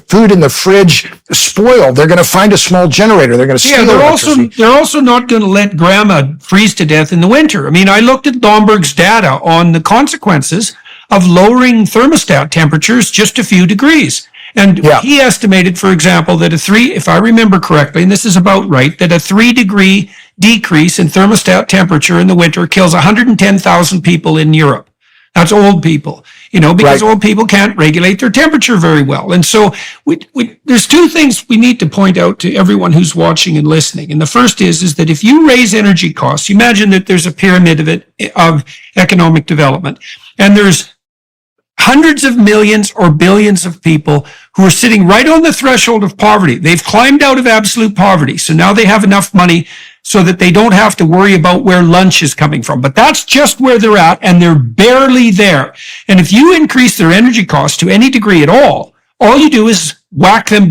food in the fridge spoil. They're going to find a small generator. They're going to steal electricity. They're also not going to let grandma freeze to death in the winter. I mean, I looked at Lomberg's data on the consequences of lowering thermostat temperatures just a few degrees. And he estimated, for example, that if I remember correctly, and this is about right, that a 3-degree decrease in thermostat temperature in the winter kills 110,000 people in Europe. That's old people, because old people can't regulate their temperature very well. And so there's 2 things we need to point out to everyone who's watching and listening. And the first is that if you raise energy costs, you imagine that there's a pyramid of economic development, and there's hundreds of millions or billions of people who are sitting right on the threshold of poverty. They've climbed out of absolute poverty. So now they have enough money so that they don't have to worry about where lunch is coming from. But that's just where they're at, and they're barely there. And if you increase their energy costs to any degree at all you do is whack them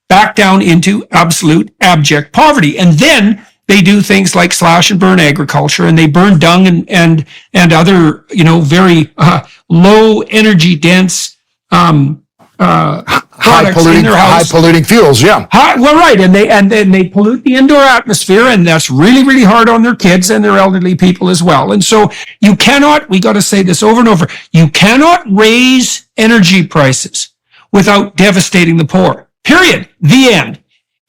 back down into absolute abject poverty. And then they do things like slash and burn agriculture, and they burn dung and other, very low energy dense high polluting fuels. Yeah. And they pollute the indoor atmosphere, and that's really, really hard on their kids and their elderly people as well. And so we got to say this over and over. You cannot raise energy prices without devastating the poor. Period. The end.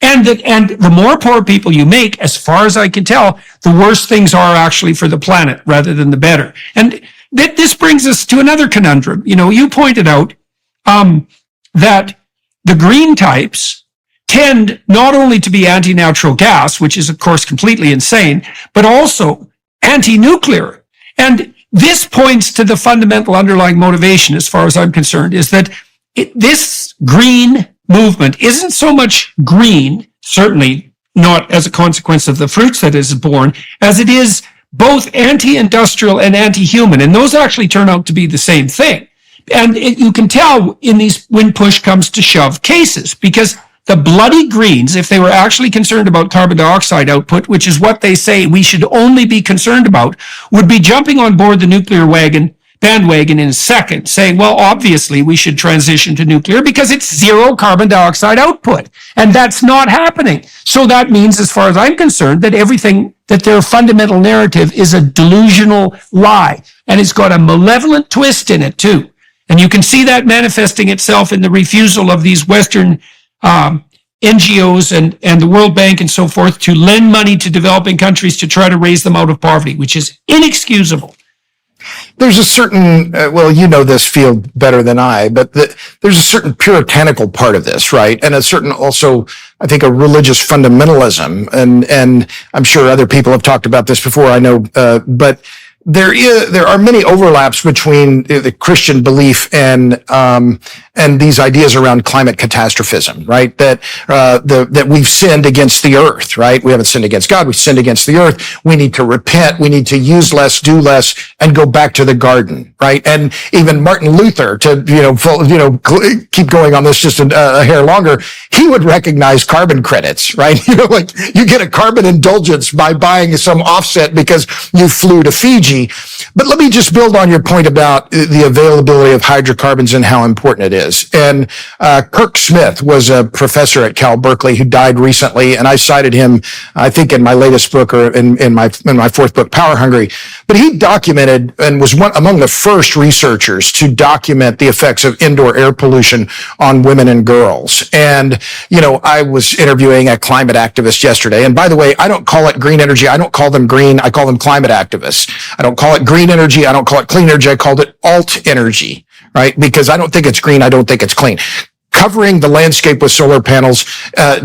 And the more poor people you make, as far as I can tell, the worse things are actually for the planet rather than the better. And this brings us to another conundrum. You pointed out that the green types tend not only to be anti-natural gas, which is, of course, completely insane, but also anti-nuclear. And this points to the fundamental underlying motivation, as far as I'm concerned, is that this green movement isn't so much green, certainly not as a consequence of the fruits that is born, as it is both anti-industrial and anti-human. And those actually turn out to be the same thing. And you can tell in these when push comes to shove cases, because the bloody Greens, if they were actually concerned about carbon dioxide output, which is what they say we should only be concerned about, would be jumping on board the nuclear bandwagon in a second, saying, well, obviously we should transition to nuclear because it's zero carbon dioxide output. And that's not happening. So that means, as far as I'm concerned, that their fundamental narrative is a delusional lie. And it's got a malevolent twist in it too. And you can see that manifesting itself in the refusal of these Western NGOs and the World Bank and so forth to lend money to developing countries to try to raise them out of poverty, which is inexcusable. There's a certain, this field better than I, but there's a certain puritanical part of this, right? And a certain also, I think, a religious fundamentalism. And I'm sure other people have talked about this before, I know, but there are many overlaps between the Christian belief and these ideas around climate catastrophism, right? That we've sinned against the earth, right? We haven't sinned against God. We've sinned against the earth. We need to repent. We need to use less, do less, and go back to the garden, right? And even Martin Luther, to, keep going on this just a hair longer, he would recognize carbon credits, right? Like you get a carbon indulgence by buying some offset because you flew to Fiji. But let me just build on your point about the availability of hydrocarbons and how important it is. And Kirk Smith was a professor at Cal Berkeley who died recently, and I cited him, I think, in my latest book or in my fourth book, Power Hungry. But he documented and was among the first researchers to document the effects of indoor air pollution on women and girls. And, I was interviewing a climate activist yesterday. And by the way, I don't call it green energy. I don't call them green. I call them climate activists. I don't call it green energy. I don't call it clean energy. I called it alt energy, right? Because I don't think it's green. I don't think it's clean. Covering the landscape with solar panels,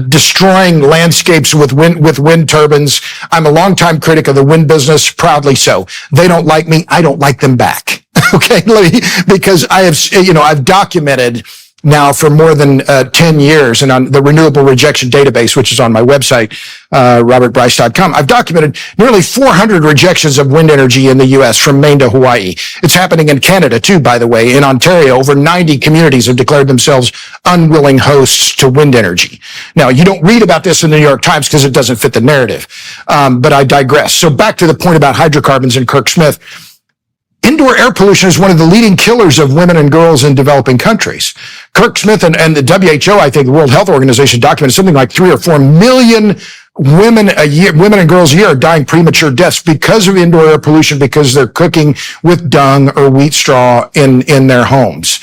destroying landscapes with wind turbines. I'm a longtime critic of the wind business, proudly so. They don't like me. I don't like them back. Okay. Because I've documented now for more than 10 years, and on the Renewable Rejection Database, which is on my website, robertbryce.com, I've documented nearly 400 rejections of wind energy in the U.S. from Maine to Hawaii. It's happening in Canada too, by the way. In Ontario, over 90 communities have declared themselves unwilling hosts to wind energy. Now, you don't read about this in the New York Times because it doesn't fit the narrative, but I digress. So back to the point about hydrocarbons and Kirk Smith. Indoor air pollution is one of the leading killers of women and girls in developing countries. Kirk Smith and the WHO, I think the World Health Organization, documented something like 3 or 4 million women and girls a year are dying premature deaths because of indoor air pollution, because they're cooking with dung or wheat straw in their homes.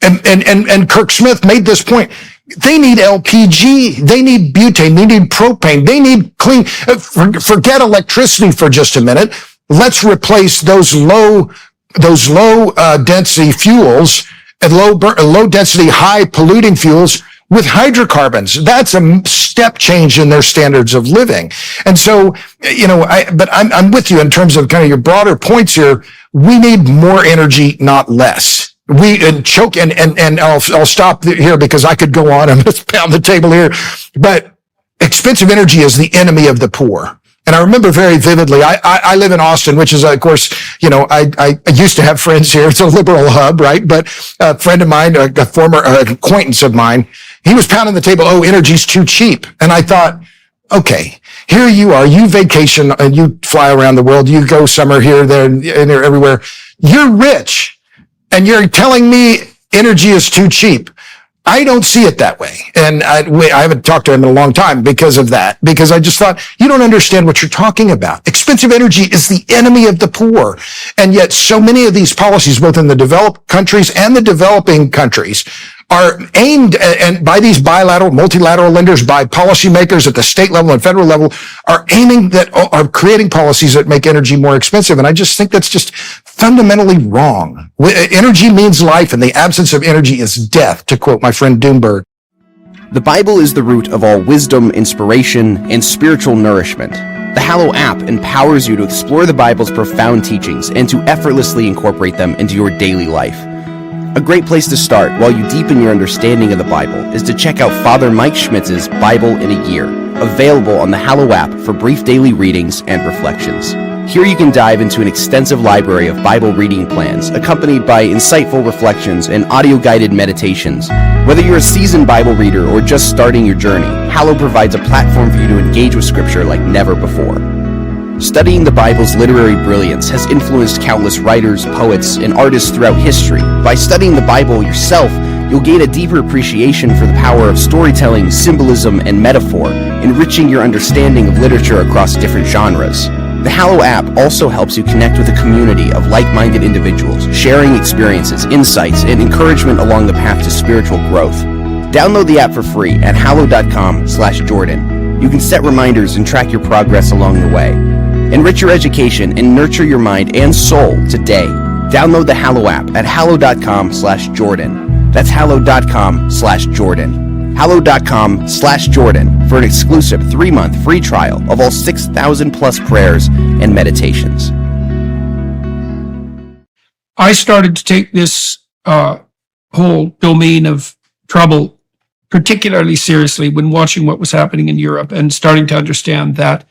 And Kirk Smith made this point. They need LPG. They need butane. They need propane. They need clean. Forget electricity for just a minute. Let's replace those low density fuels and low density, high polluting fuels with hydrocarbons. That's a step change in their standards of living. And so, I'm with you in terms of kind of your broader points here. We need more energy, not less. I'll stop here because I could go on and just pound the table here, but expensive energy is the enemy of the poor. And I remember very vividly, I live in Austin, which is, of course, I used to have friends here. It's a liberal hub, right? But a friend of mine, a former acquaintance of mine, he was pounding the table, energy's too cheap. And I thought, okay, here you are, you vacation and you fly around the world, you go somewhere here, there, and everywhere. You're rich and you're telling me energy is too cheap. I don't see it that way. And I haven't talked to him in a long time because of that, because I just thought, you don't understand what you're talking about. Expensive energy is the enemy of the poor. And yet so many of these policies, both in the developed countries and the developing countries, are aimed and by these bilateral, multilateral lenders, by policymakers at the state level and federal level, are creating policies that make energy more expensive. And I just think that's just fundamentally wrong. Energy means life, and the absence of energy is death, to quote my friend Doomberg. The Bible is the root of all wisdom, inspiration, and spiritual nourishment. The Hallow app empowers you to explore the Bible's profound teachings and to effortlessly incorporate them into your daily life. A great place to start while you deepen your understanding of the Bible is to check out Father Mike Schmitz's Bible in a Year, available on the Hallow app for brief daily readings and reflections. Here you can dive into an extensive library of Bible reading plans, accompanied by insightful reflections and audio-guided meditations. Whether you're a seasoned Bible reader or just starting your journey, Hallow provides a platform for you to engage with Scripture like never before. Studying the Bible's literary brilliance has influenced countless writers, poets, and artists throughout history. By studying the Bible yourself, you'll gain a deeper appreciation for the power of storytelling, symbolism, and metaphor, enriching your understanding of literature across different genres. The Hallow app also helps you connect with a community of like-minded individuals, sharing experiences, insights, and encouragement along the path to spiritual growth. Download the app for free at hallow.com/Jordan. You can set reminders and track your progress along the way. Enrich your education and nurture your mind and soul today. Download the Hallow app at hallow.com/Jordan. That's hallow.com/Jordan. hallow.com/Jordan for an exclusive 3-month free trial of all 6,000 plus prayers and meditations. I started to take this whole domain of trouble particularly seriously when watching what was happening in Europe and starting to understand that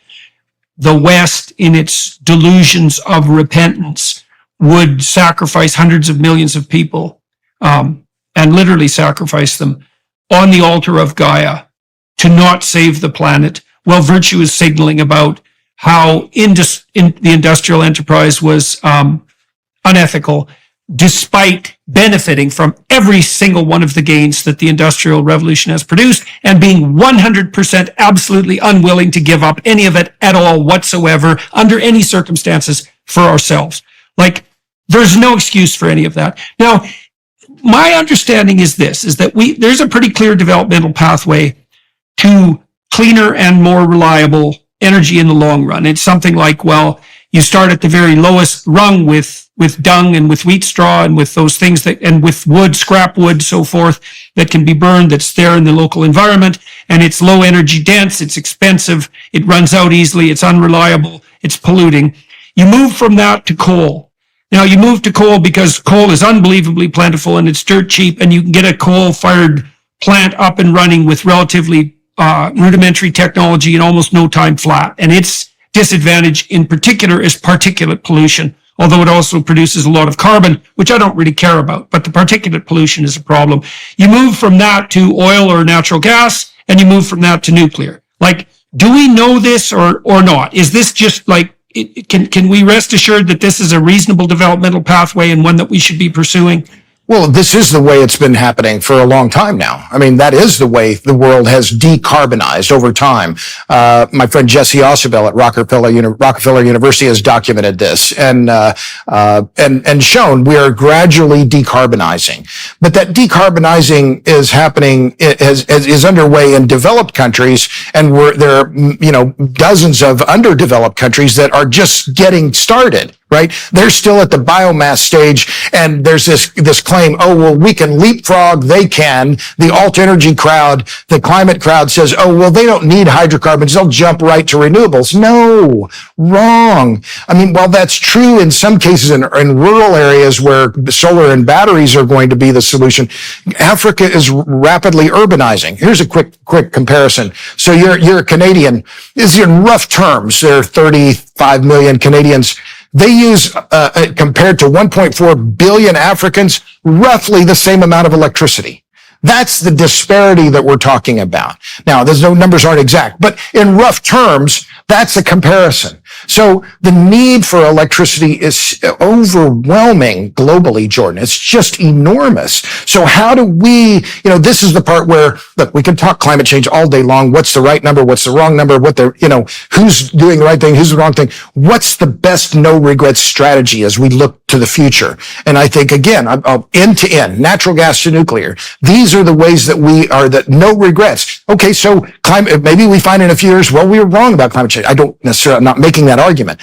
the West, in its delusions of repentance, would sacrifice hundreds of millions of people and literally sacrifice them on the altar of Gaia to not save the planet, while virtue is signaling about how the industrial enterprise was unethical, despite benefiting from every single one of the gains that the Industrial Revolution has produced, and being 100% absolutely unwilling to give up any of it at all whatsoever, under any circumstances, for ourselves. Like, there's no excuse for any of that. Now, my understanding is this, is that there's a pretty clear developmental pathway to cleaner and more reliable energy in the long run. It's something like, well, you start at the very lowest rung with dung and with wheat straw and with those things and with wood, scrap wood, so forth, that can be burned, that's there in the local environment, and it's low energy dense, it's expensive, it runs out easily, it's unreliable, it's polluting. You move from that to coal. Now, you move to coal because coal is unbelievably plentiful and it's dirt cheap, and you can get a coal-fired plant up and running with relatively rudimentary technology in almost no time flat. And its disadvantage in particular is particulate pollution, although it also produces a lot of carbon, which I don't really care about. But the particulate pollution is a problem. You move from that to oil or natural gas, and you move from that to nuclear. Like, do we know this or not? Is this just like, can we rest assured that this is a reasonable developmental pathway and one that we should be pursuing? Well, this is the way it's been happening for a long time now. I mean, that is the way the world has decarbonized over time. My friend Jesse Ossibel at Rockefeller University has documented this and shown we are gradually decarbonizing. But that decarbonizing is happening, is underway in developed countries, and there are, dozens of underdeveloped countries that are just getting started. Right? They're still at the biomass stage, and there's this claim, oh, well, we can leapfrog, they can. The alt energy crowd, the climate crowd says, oh, well, they don't need hydrocarbons, they'll jump right to renewables. No, wrong. I mean, while that's true in some cases in rural areas where solar and batteries are going to be the solution, Africa is rapidly urbanizing. Here's a quick comparison. So you're a Canadian. This is in rough terms. There are 35 million Canadians. They use, compared to 1.4 billion Africans, roughly the same amount of electricity. That's the disparity that we're talking about. Now, numbers aren't exact, but in rough terms, that's a comparison. So the need for electricity is overwhelming globally, Jordan. It's just enormous. So how do we, this is the part where, look, we can talk climate change all day long. What's the right number? What's the wrong number? Who's doing the right thing? Who's the wrong thing? What's the best no regrets strategy as we look to the future? And I think, again, end to end, natural gas to nuclear. These are the ways that no regrets. Okay, so maybe we find in a few years, well, we were wrong about climate change. I'm not making that argument.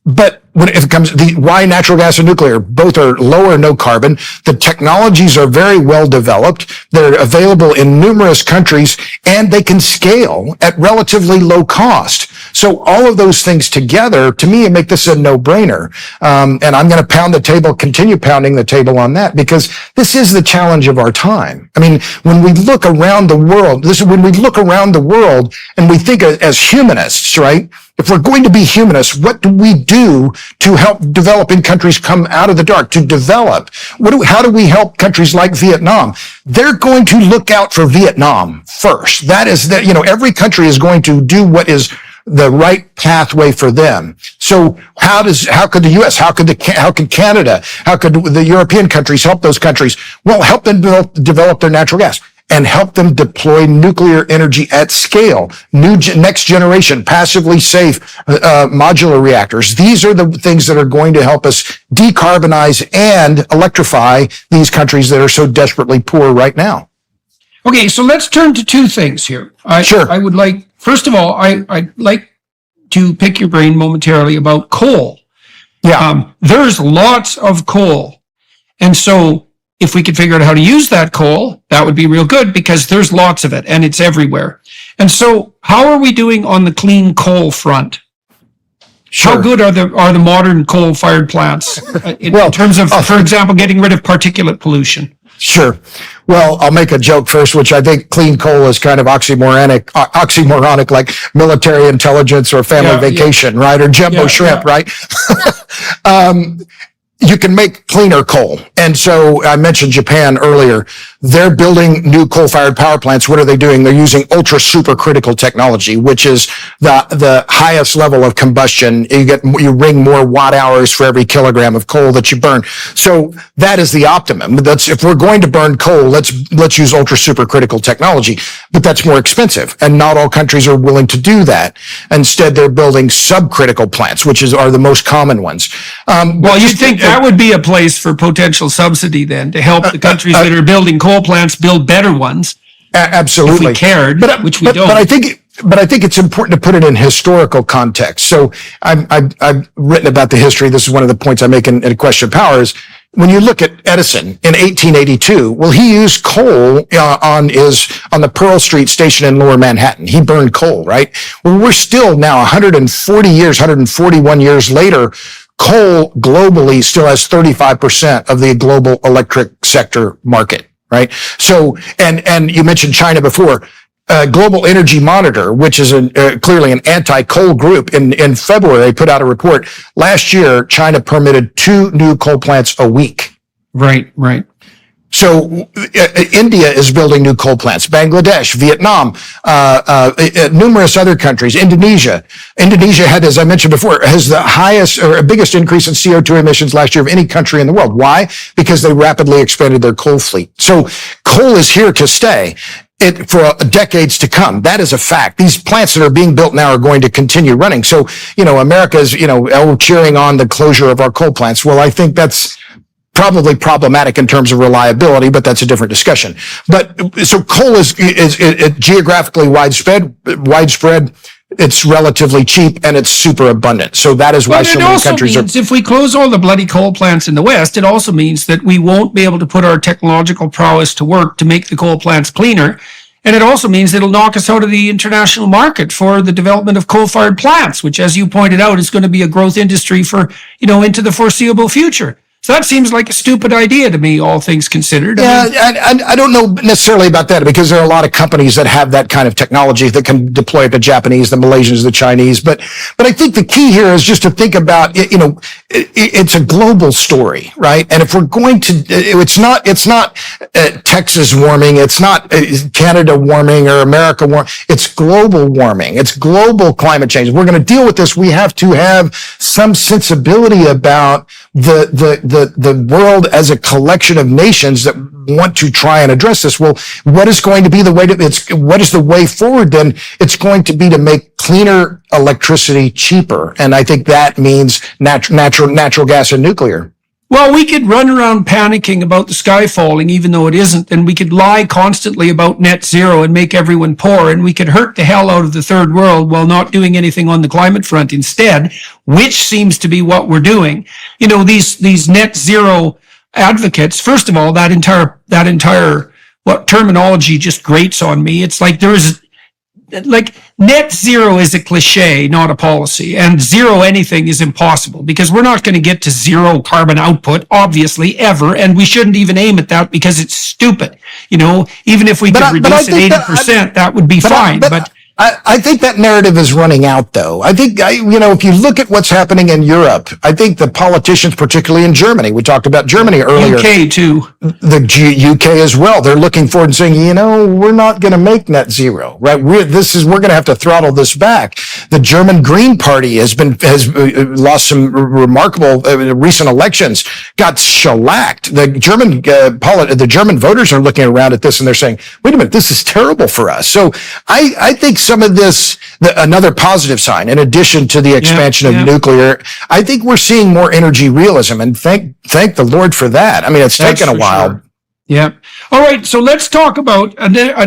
But when it comes to why natural gas and nuclear, both are low or no carbon. The technologies are very well developed. They're available in numerous countries, and they can scale at relatively low cost. So all of those things together, to me, make this a no-brainer. And I'm going to continue pounding the table on that, because this is the challenge of our time. I mean, when we look around the world, and we think as humanists, right? If we're going to be humanists, what do we do to help developing countries come out of the dark, to develop? How do we help countries like Vietnam? They're going to look out for Vietnam first. Every country is going to do what is the right pathway for them. So how could the U.S., how could Canada, how could the European countries help those countries? Well, help them develop their natural gas, and help them deploy nuclear energy at scale, next generation, passively safe modular reactors. These are the things that are going to help us decarbonize and electrify these countries that are so desperately poor right now. Okay, so let's turn to two things here. Sure. I would like, first of all, I'd like to pick your brain momentarily about coal. Yeah. There's lots of coal. And so if we could figure out how to use that coal, that would be real good, because there's lots of it and it's everywhere. And so how are we doing on the clean coal front? Sure. How good are the modern coal-fired plants in terms of, for example, getting rid of particulate pollution? Sure. Well, I'll make a joke first, which I think clean coal is kind of oxymoronic, like military intelligence or family vacation, right? Or jumbo shrimp, right? You can make cleaner coal. And so I mentioned Japan earlier. they're building new coal-fired power plants. What are they doing? They're using ultra supercritical technology, which is the highest level of combustion. You wring more watt hours for every kilogram of coal that you burn. So that is the optimum. If we're going to burn coal, let's use ultra supercritical technology, but that's more expensive, and not all countries are willing to do that. Instead, they're building subcritical plants, which are the most common ones. Well, you'd think that would be a place for potential subsidy then, to help the countries that are building coal plants build better ones. Absolutely. If we cared, which we don't. But I think it's important to put it in historical context. So I've written about the history. This is one of the points I make in A Question of Power is, when you look at Edison in 1882, well, he used coal on the Pearl Street station in Lower Manhattan. He burned coal, right? Well, we're still now 141 years later, coal globally still has 35% of the global electric sector market, right? So, and you mentioned China before. Global Energy Monitor, which is clearly an anti-coal group, in February put out a report. Last year, China permitted 2 new coal plants a week. Right. So India is building new coal plants. Bangladesh, Vietnam, numerous other countries. Indonesia had, as I mentioned before, has the highest or biggest increase in CO2 emissions last year of any country in the world. Why? Because they rapidly expanded their coal fleet. So coal is here to stay. For decades to come. That is a fact. These plants that are being built now are going to continue running. So, America is, cheering on the closure of our coal plants. Well, I think that's probably problematic in terms of reliability, but that's a different discussion. But so coal is geographically widespread. It's relatively cheap and it's super abundant. So that is why so many countries means if we close all the bloody coal plants in the West, it also means that we won't be able to put our technological prowess to work to make the coal plants cleaner. And it also means it'll knock us out of the international market for the development of coal-fired plants, which, as you pointed out, is going to be a growth industry for, into the foreseeable future. So that seems like a stupid idea to me, all things considered. Yeah, I don't know necessarily about that, because there are a lot of companies that have that kind of technology that can deploy it, the Japanese, the Malaysians, the Chinese. But I think the key here is just to think about, it's a global story, right? And if we're going to, it's not Texas warming, it's not Canada warming or America warming. It's global warming. It's global climate change. If we're going to deal with this, we have to have some sensibility about the world as a collection of nations that want to try and address this. Well, what is going to be what is the way forward then? It's going to be to make cleaner electricity cheaper. And I think that means natural gas and nuclear. Well, we could run around panicking about the sky falling, even though it isn't, and we could lie constantly about net zero and make everyone poor, and we could hurt the hell out of the third world while not doing anything on the climate front instead, which seems to be what we're doing. These net zero advocates, first of all, that entire terminology just grates on me. It's like net zero is a cliche, not a policy, and zero anything is impossible, because we're not going to get to zero carbon output, obviously, ever, and we shouldn't even aim at that because it's stupid. Even if we could reduce it 80%, that would be fine. But I think that narrative is running out, though. I think, if you look at what's happening in Europe, I think the politicians, particularly in Germany, we talked about Germany earlier. UK too. The UK as well. They're looking forward and saying, we're not going to make net zero, right? We're going to have to throttle this back. The German Green Party has lost some remarkable recent elections, got shellacked. The German voters are looking around at this and they're saying, wait a minute, this is terrible for us. So I think some of this, another positive sign, in addition to the expansion of nuclear, I think we're seeing more energy realism, and thank the Lord for that. I mean, it's taken a while. Sure. Yeah. All right. So let's talk about,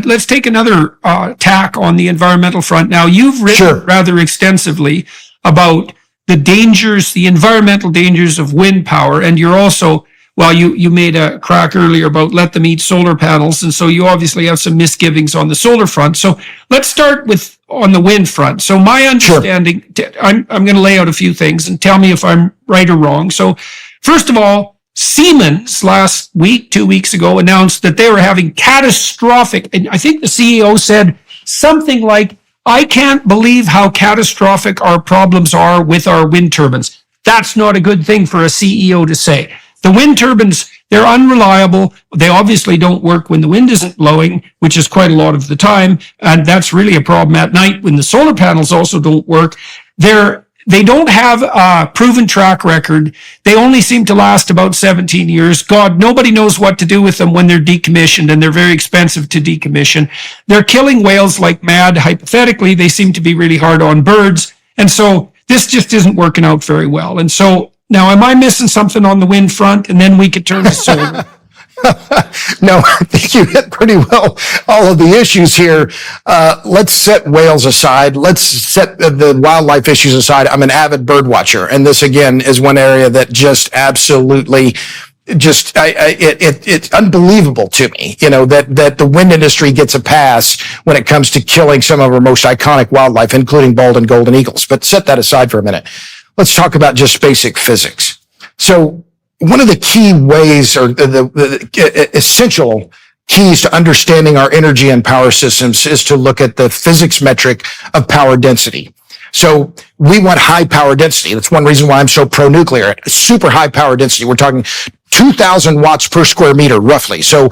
let's take another tack on the environmental front. Now, you've written rather extensively about the environmental dangers of wind power, and you're also, you made a crack earlier about let them eat solar panels, and so you obviously have some misgivings on the solar front. So let's start on the wind front. So my understanding, I'm going to lay out a few things and tell me if I'm right or wrong. So first of all, Siemens last week, 2 weeks ago, announced that they were having catastrophic, and I think the CEO said something like, I can't believe how catastrophic our problems are with our wind turbines. That's not a good thing for a CEO to say. The wind turbines, they're unreliable. They obviously don't work when the wind isn't blowing, which is quite a lot of the time. And that's really a problem at night when the solar panels also don't work. They don't have a proven track record. They only seem to last about 17 years. God, nobody knows what to do with them when they're decommissioned, and they're very expensive to decommission. They're killing whales like mad. Hypothetically, they seem to be really hard on birds. And so this just isn't working out very well. And so now, am I missing something on the wind front? And then we could turn to solar. No, I think you hit pretty well all of the issues here. Let's set whales aside. Let's set the wildlife issues aside. I'm an avid bird watcher, and this again is one area that just absolutely it's unbelievable to me, that the wind industry gets a pass when it comes to killing some of our most iconic wildlife, including bald and golden eagles. But set that aside for a minute. Let's talk about just basic physics. So one of the key ways, or the essential keys to understanding our energy and power systems, is to look at the physics metric of power density. So we want high power density. That's one reason why I'm so pro-nuclear. Super high power density. We're talking 2,000 watts per square meter, roughly. So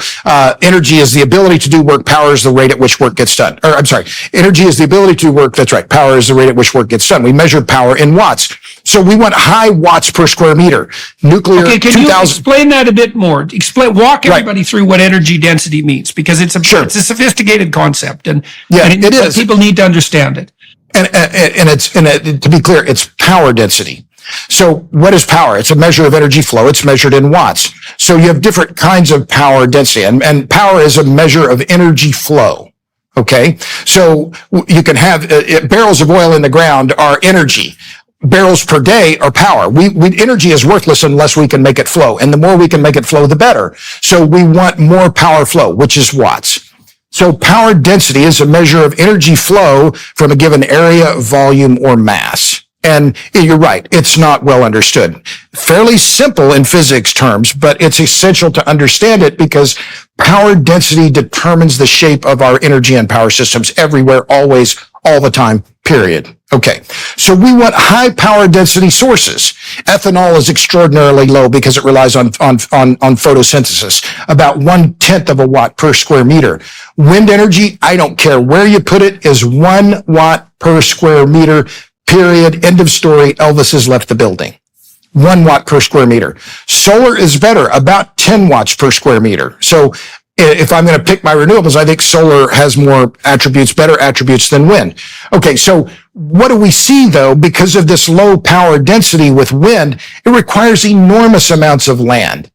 energy is the ability to do work. Power is the rate at which work gets done. Or I'm sorry, energy is the ability to do work. That's right. Power is the rate at which work gets done. We measure power in watts. So we want high watts per square meter. Nuclear. Okay, can you explain that a bit more? Walk everybody through what energy density means, because it's a sophisticated concept, and it is. People need to understand it. And to be clear, it's power density. So what is power? It's a measure of energy flow. It's measured in watts. So you have different kinds of power density, and power is a measure of energy flow. Okay. So you can have barrels of oil in the ground are energy. Barrels per day are power. Energy is worthless unless we can make it flow. And the more we can make it flow, the better. So we want more power flow, which is watts. So power density is a measure of energy flow from a given area, volume, or mass. And you're right, it's not well understood. Fairly simple in physics terms, but it's essential to understand it because power density determines the shape of our energy and power systems everywhere, always, all the time, period. Okay, so we want high power density sources. Ethanol is extraordinarily low because it relies on photosynthesis, about 1/10 of a watt per square meter. Wind energy, I don't care where you put it, is 1 watt per square meter, period, end of story. Elvis has left the building. 1 watt per square meter. Solar is better, about 10 watts per square meter. So if I'm going to pick my renewables, I think solar has more attributes, better attributes than wind. Okay, so what do we see though? Because of this low power density with wind, it requires enormous amounts of land.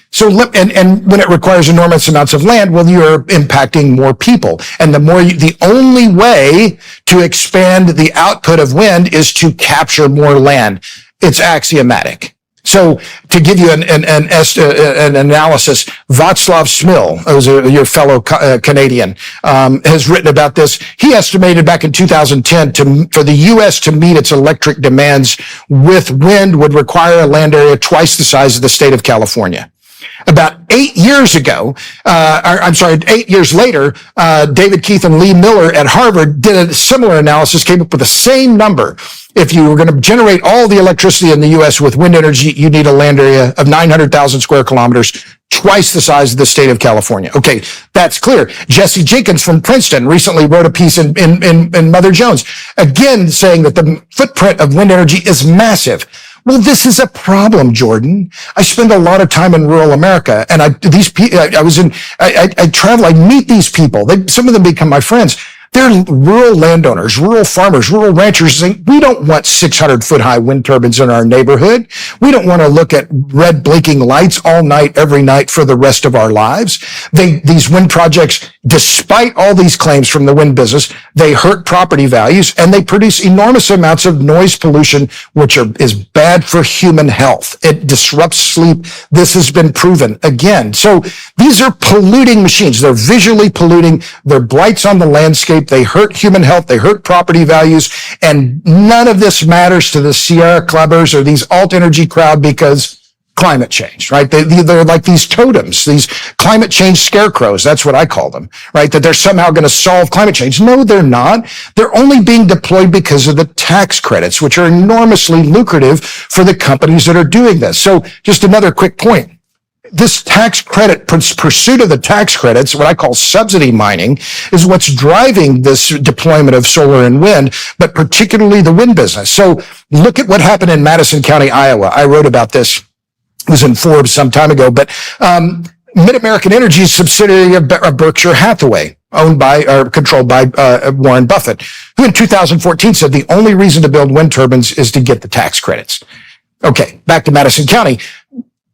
So, and when it requires enormous amounts of land, well, you're impacting more people. And the only way to expand the output of wind is to capture more land. It's axiomatic. So to give you an analysis, Václav Smil, who's your fellow Canadian, has written about this. He estimated back in 2010 for the U.S. to meet its electric demands with wind would require a land area twice the size of the state of California. About 8 years ago, 8 years later, David Keith and Lee Miller at Harvard did a similar analysis, came up with the same number. If you were going to generate all the electricity in the U.S. with wind energy, you need a land area of 900,000 square kilometers, twice the size of the state of California. Okay, that's clear. Jesse Jenkins from Princeton recently wrote a piece in Mother Jones, again saying that the footprint of wind energy is massive. Well, this is a problem, Jordan. I spend a lot of time in rural America, and I travel, I meet these people. Some of them become my friends. They're rural landowners, rural farmers, rural ranchers saying, we don't want 600-foot high wind turbines in our neighborhood. We don't want to look at red blinking lights all night, every night for the rest of our lives. These wind projects, despite all these claims from the wind business, they hurt property values and they produce enormous amounts of noise pollution, which is bad for human health. It disrupts sleep. This has been proven again. So these are polluting machines. They're visually polluting. They're blights on the landscape. They hurt human health. They hurt property values. And none of this matters to the Sierra Clubbers or these alt energy crowd because climate change, right? They're like these totems, these climate change scarecrows. That's what I call them, right? That they're somehow going to solve climate change. No, they're not. They're only being deployed because of the tax credits, which are enormously lucrative for the companies that are doing this. So just another quick point. This tax credit, pursuit of the tax credits, what I call subsidy mining, is what's driving this deployment of solar and wind, but particularly the wind business. So look at what happened in Madison County, Iowa. I wrote about this. It was in Forbes some time ago, but Mid-American Energy is a subsidiary of Berkshire Hathaway, owned by or controlled by Warren Buffett, who in 2014 said the only reason to build wind turbines is to get the tax credits. Okay, back to Madison County.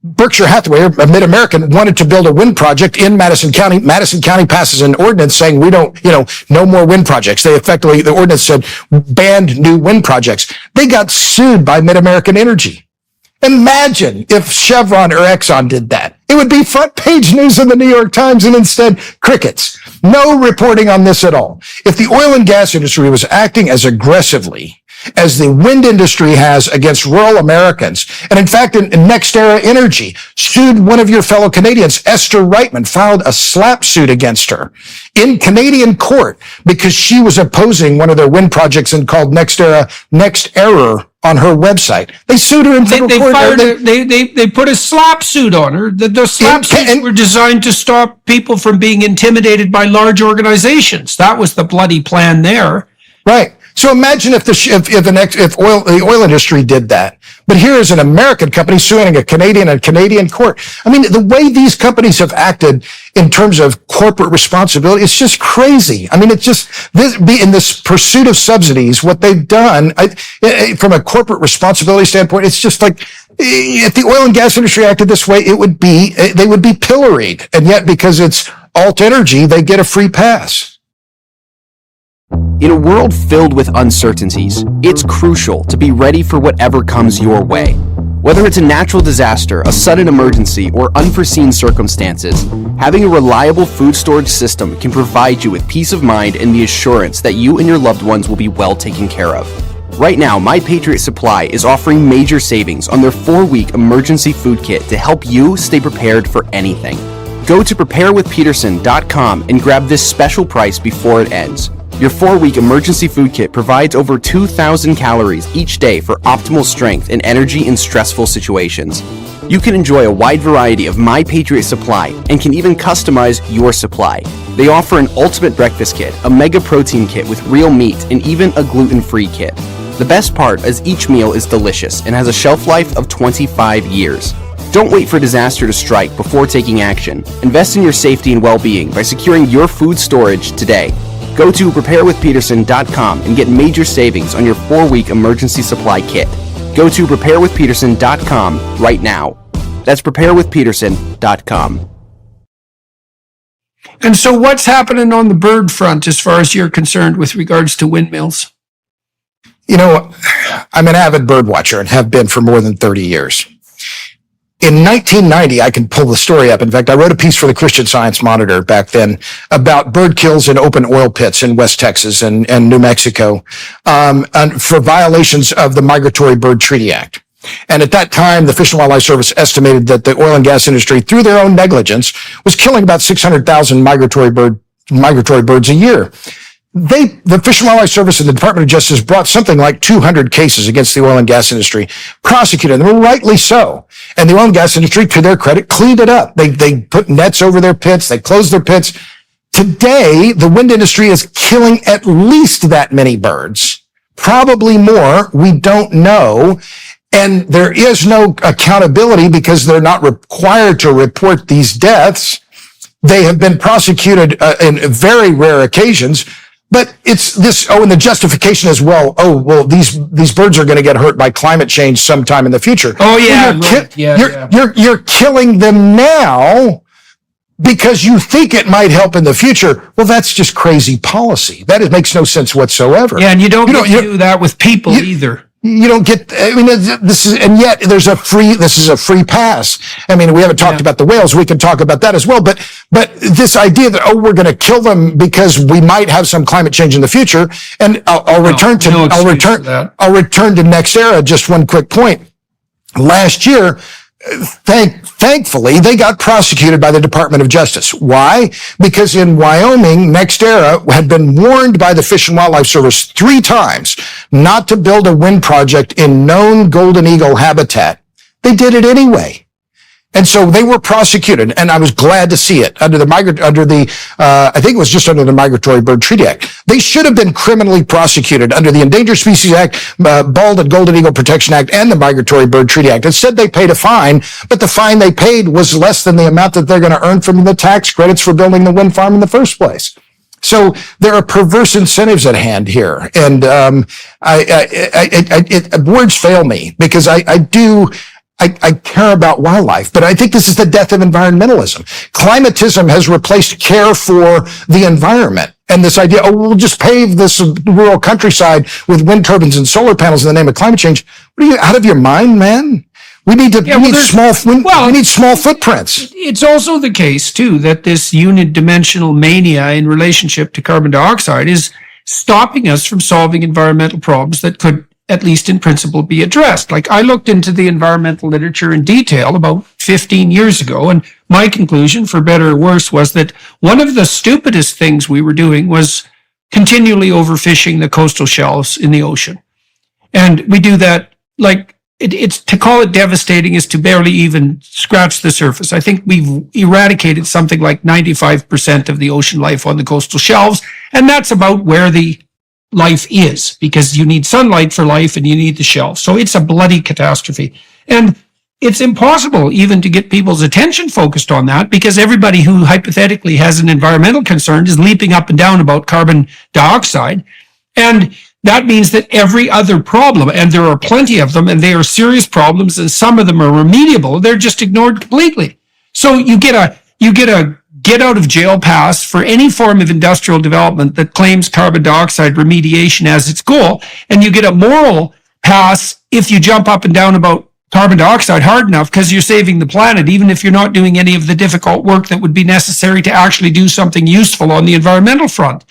Berkshire Hathaway, or Mid-American, wanted to build a wind project in Madison County. Madison County passes an ordinance saying we don't, no more wind projects. They effectively, the ordinance said, banned new wind projects. They got sued by Mid-American Energy. Imagine if Chevron or Exxon did that. It would be front page news in the New York Times, and instead, crickets. No reporting on this at all. If the oil and gas industry was acting as aggressively as the wind industry has against rural Americans, and in fact, in NextEra Energy sued one of your fellow Canadians, Esther Reitman, filed a slap suit against her in Canadian court because she was opposing one of their wind projects and called NextEra on her website. They sued her in federal court. They put a slap suit on her. The slap suits were designed to stop people from being intimidated by large organizations. That was the bloody plan there. Right. So imagine if the oil industry did that. But here is an American company suing a Canadian court. I mean, the way these companies have acted in terms of corporate responsibility, it's just crazy. I mean, it's just in this pursuit of subsidies, what they've done from a corporate responsibility standpoint, it's just like if the oil and gas industry acted this way, they would be pilloried. And yet, because it's alt energy, they get a free pass. In a world filled with uncertainties, it's crucial to be ready for whatever comes your way. Whether it's a natural disaster, a sudden emergency, or unforeseen circumstances, having a reliable food storage system can provide you with peace of mind and the assurance that you and your loved ones will be well taken care of. Right now, My Patriot Supply is offering major savings on their 4-week emergency food kit to help you stay prepared for anything. Go to preparewithpeterson.com and grab this special price before it ends. Your 4-week emergency food kit provides over 2,000 calories each day for optimal strength and energy in stressful situations. You can enjoy a wide variety of My Patriot Supply and can even customize your supply. They offer an ultimate breakfast kit, a mega protein kit with real meat, and even a gluten-free kit. The best part is each meal is delicious and has a shelf life of 25 years. Don't wait for disaster to strike before taking action. Invest in your safety and well-being by securing your food storage today. Go to preparewithpeterson.com and get major savings on your 4-week emergency supply kit. Go to preparewithpeterson.com right now. That's preparewithpeterson.com. And so what's happening on the bird front as far as you're concerned with regards to windmills? I'm an avid bird watcher and have been for more than 30 years. In 1990, I can pull the story up. In fact, I wrote a piece for the Christian Science Monitor back then about bird kills in open oil pits in West Texas and New Mexico and for violations of the Migratory Bird Treaty Act. And at that time, the Fish and Wildlife Service estimated that the oil and gas industry, through their own negligence, was killing about 600,000 migratory birds a year. The Fish and Wildlife Service and the Department of Justice brought something like 200 cases against the oil and gas industry, prosecuted them, rightly so. And the oil and gas industry, to their credit, cleaned it up. They put nets over their pits. They closed their pits. Today, the wind industry is killing at least that many birds, probably more. We don't know. And there is no accountability because they're not required to report these deaths. They have been prosecuted in very rare occasions. But it's this, and the justification is, these birds are going to get hurt by climate change sometime in the future. Oh, yeah. You're killing them now because you think it might help in the future. Well, that's just crazy policy. Makes no sense whatsoever. Yeah, and you don't do that with people either. You don't get, and yet this is a free pass. I mean, we haven't talked about the whales. We can talk about that as well. But this idea that, we're going to kill them because we might have some climate change in the future. And I'll return to NextEra. Just one quick point. Last year, Thankfully, they got prosecuted by the Department of Justice. Why? Because in Wyoming, NextEra had been warned by the Fish and Wildlife Service 3 times not to build a wind project in known golden eagle habitat. They did it anyway. And so they were prosecuted, and I was glad to see it under I think it was just under the Migratory Bird Treaty Act. They should have been criminally prosecuted under the Endangered Species Act, Bald and Golden Eagle Protection Act, and the Migratory Bird Treaty Act. Instead, they paid a fine, but the fine they paid was less than the amount that they're going to earn from the tax credits for building the wind farm in the first place. So there are perverse incentives at hand here, and words fail me because I care about wildlife, but I think this is the death of environmentalism. Climatism has replaced care for the environment. And this idea, we'll just pave this rural countryside with wind turbines and solar panels in the name of climate change. What are you, out of your mind, man? We need small footprints. It's also the case, too, that this unidimensional mania in relationship to carbon dioxide is stopping us from solving environmental problems that could, at least in principle, be addressed. Like, I looked into the environmental literature in detail about 15 years ago, and my conclusion, for better or worse, was that one of the stupidest things we were doing was continually overfishing the coastal shelves in the ocean. And we do that, like, it's to call it devastating is to barely even scratch the surface. I think we've eradicated something like 95% of the ocean life on the coastal shelves, and that's about where the life is, because you need sunlight for life and you need the shelf. So it's a bloody catastrophe. And it's impossible even to get people's attention focused on that, because everybody who hypothetically has an environmental concern is leaping up and down about carbon dioxide. And that means that every other problem, and there are plenty of them, and they are serious problems, and some of them are remediable, they're just ignored completely. So you get a get out of jail pass for any form of industrial development that claims carbon dioxide remediation as its goal. And you get a moral pass if you jump up and down about carbon dioxide hard enough because you're saving the planet, even if you're not doing any of the difficult work that would be necessary to actually do something useful on the environmental front.